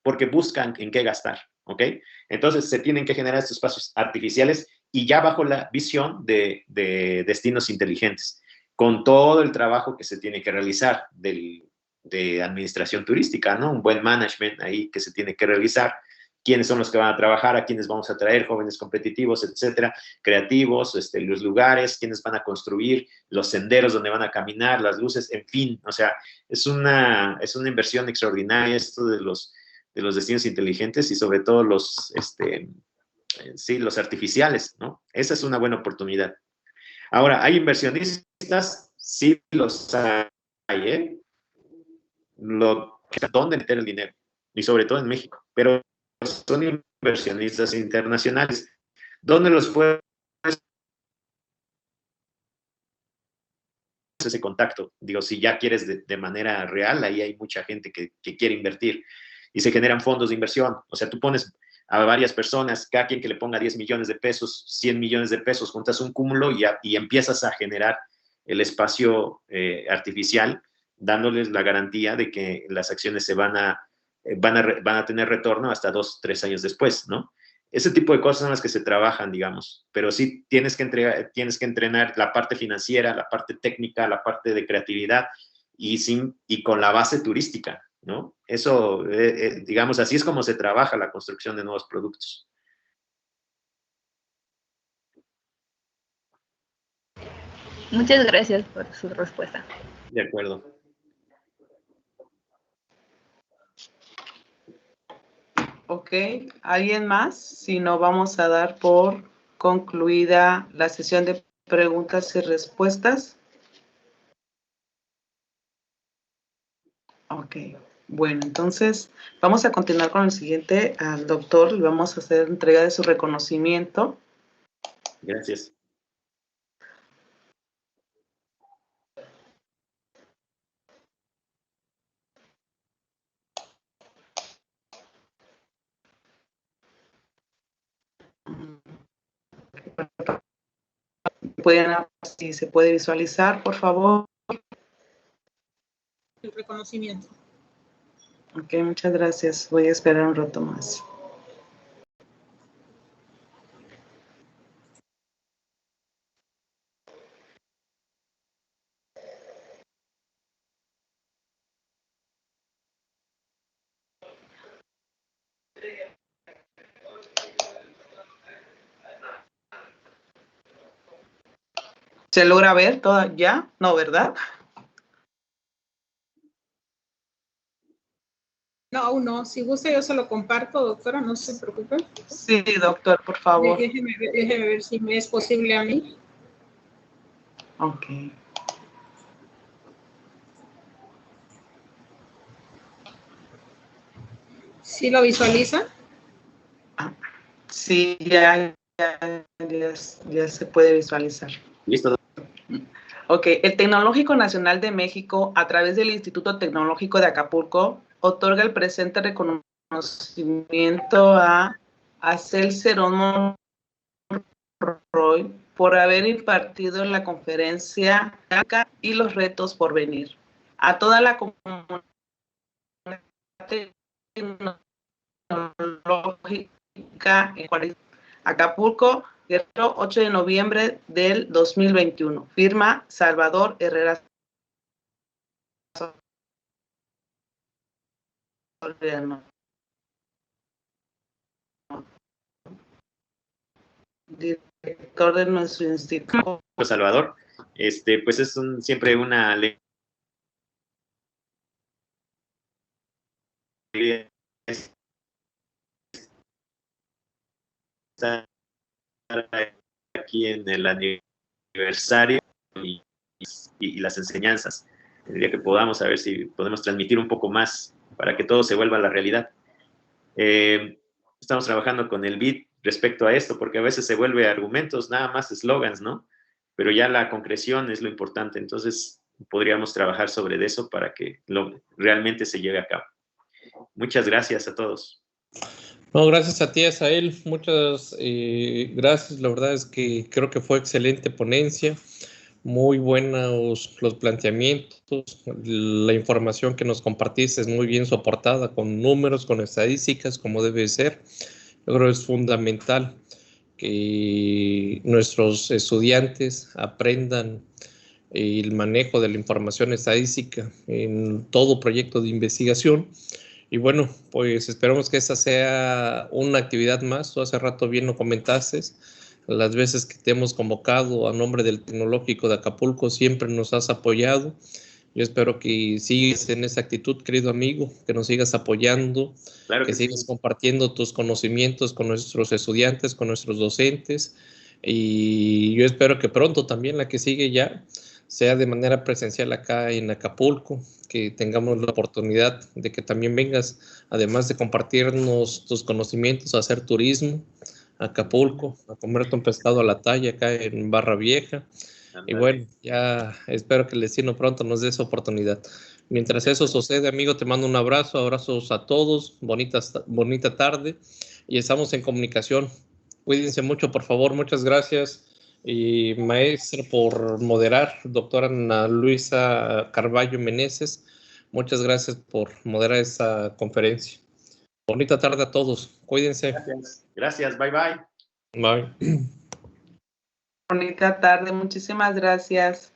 porque buscan en qué gastar, ¿ok? Entonces se tienen que generar estos espacios artificiales y ya bajo la visión de destinos inteligentes, con todo el trabajo que se tiene que realizar de administración turística, ¿no? Un buen management ahí que se tiene que realizar. Quiénes son los que van a trabajar, a quiénes vamos a traer, jóvenes competitivos, etcétera, creativos, los lugares, quiénes van a construir, los senderos donde van a caminar, las luces, en fin, o sea, es una inversión extraordinaria esto de los destinos inteligentes y sobre todo los artificiales, ¿no? Esa es una buena oportunidad. Ahora, ¿hay inversionistas? Sí los hay, ¿eh? ¿Dónde meter el dinero? Y sobre todo en México, pero son inversionistas internacionales. ¿Dónde los puedes ese contacto? Digo, si ya quieres de manera real, ahí hay mucha gente que quiere invertir y se generan fondos de inversión. O sea, tú pones a varias personas, cada quien que le ponga 10 millones de pesos, 100 millones de pesos, juntas un cúmulo y empiezas a generar el espacio artificial, dándoles la garantía de que las acciones van a tener retorno hasta 2, 3 años después, ¿no? Ese tipo de cosas son las que se trabajan, digamos, pero sí tienes que entrenar la parte financiera, la parte técnica, la parte de creatividad y con la base turística, ¿no? Eso, digamos, así es como se trabaja la construcción de nuevos productos. Muchas gracias por su respuesta. De acuerdo. Ok, ¿alguien más? Si no, vamos a dar por concluida la sesión de preguntas y respuestas. Ok, bueno, entonces vamos a continuar con el siguiente. Al doctor le vamos a hacer entrega de su reconocimiento. Gracias. Si se puede visualizar, por favor. El reconocimiento. Ok, muchas gracias. Voy a esperar un rato más. ¿Se logra ver todo ya? No, ¿verdad? No, aún no. Si gusta, yo se lo comparto, doctora, no se preocupe. Sí, doctor, por favor. Déjeme ver si me es posible a mí. Ok. ¿Sí lo visualiza? Sí, ya se puede visualizar. Listo. Ok, el Tecnológico Nacional de México, a través del Instituto Tecnológico de Acapulco, otorga el presente reconocimiento a Acel Cerón Monroy por haber impartido en la conferencia y los retos por venir. A toda la comunidad tecnológica en Acapulco, Guerrero, 8 de noviembre del 2021. Firma Salvador Herrera Soriano, director de nuestro instituto. Salvador, pues es siempre una alegría estar aquí en el aniversario y las enseñanzas. Tendría que podamos, a ver si podemos transmitir un poco más para que todo se vuelva a la realidad. Estamos trabajando con el BID respecto a esto, porque a veces se vuelve argumentos, nada más eslogans, ¿no? Pero ya la concreción es lo importante. Entonces, podríamos trabajar sobre eso para que realmente se lleve a cabo. Muchas gracias a todos. No, gracias a ti, Asael. Muchas gracias. La verdad es que creo que fue excelente ponencia. Muy buenos los planteamientos. La información que nos compartiste es muy bien soportada con números, con estadísticas, como debe ser. Yo creo que es fundamental que nuestros estudiantes aprendan el manejo de la información estadística en todo proyecto de investigación. Y bueno, pues esperamos que esta sea una actividad más. Tú hace rato bien lo comentaste. Las veces que te hemos convocado a nombre del Tecnológico de Acapulco siempre nos has apoyado. Yo espero que sigas en esa actitud, querido amigo, que nos sigas apoyando, Claro que sigas compartiendo tus conocimientos con nuestros estudiantes, con nuestros docentes. Y yo espero que pronto también la que sigue ya sea de manera presencial acá en Acapulco, que tengamos la oportunidad de que también vengas, además de compartirnos tus conocimientos, a hacer turismo a Acapulco, a comerte un pescado a la talla acá en Barra Vieja. Y bueno, ya espero que el destino pronto nos dé esa oportunidad. Mientras eso sucede, amigo, te mando un abrazo, abrazos a todos, bonita tarde y estamos en comunicación. Cuídense mucho, por favor, muchas gracias. Y maestra por moderar, doctora Ana Luisa Carballo Meneses, muchas gracias por moderar esta conferencia. Bonita tarde a todos, cuídense. Gracias, bye bye. Bye. Bonita tarde, muchísimas gracias.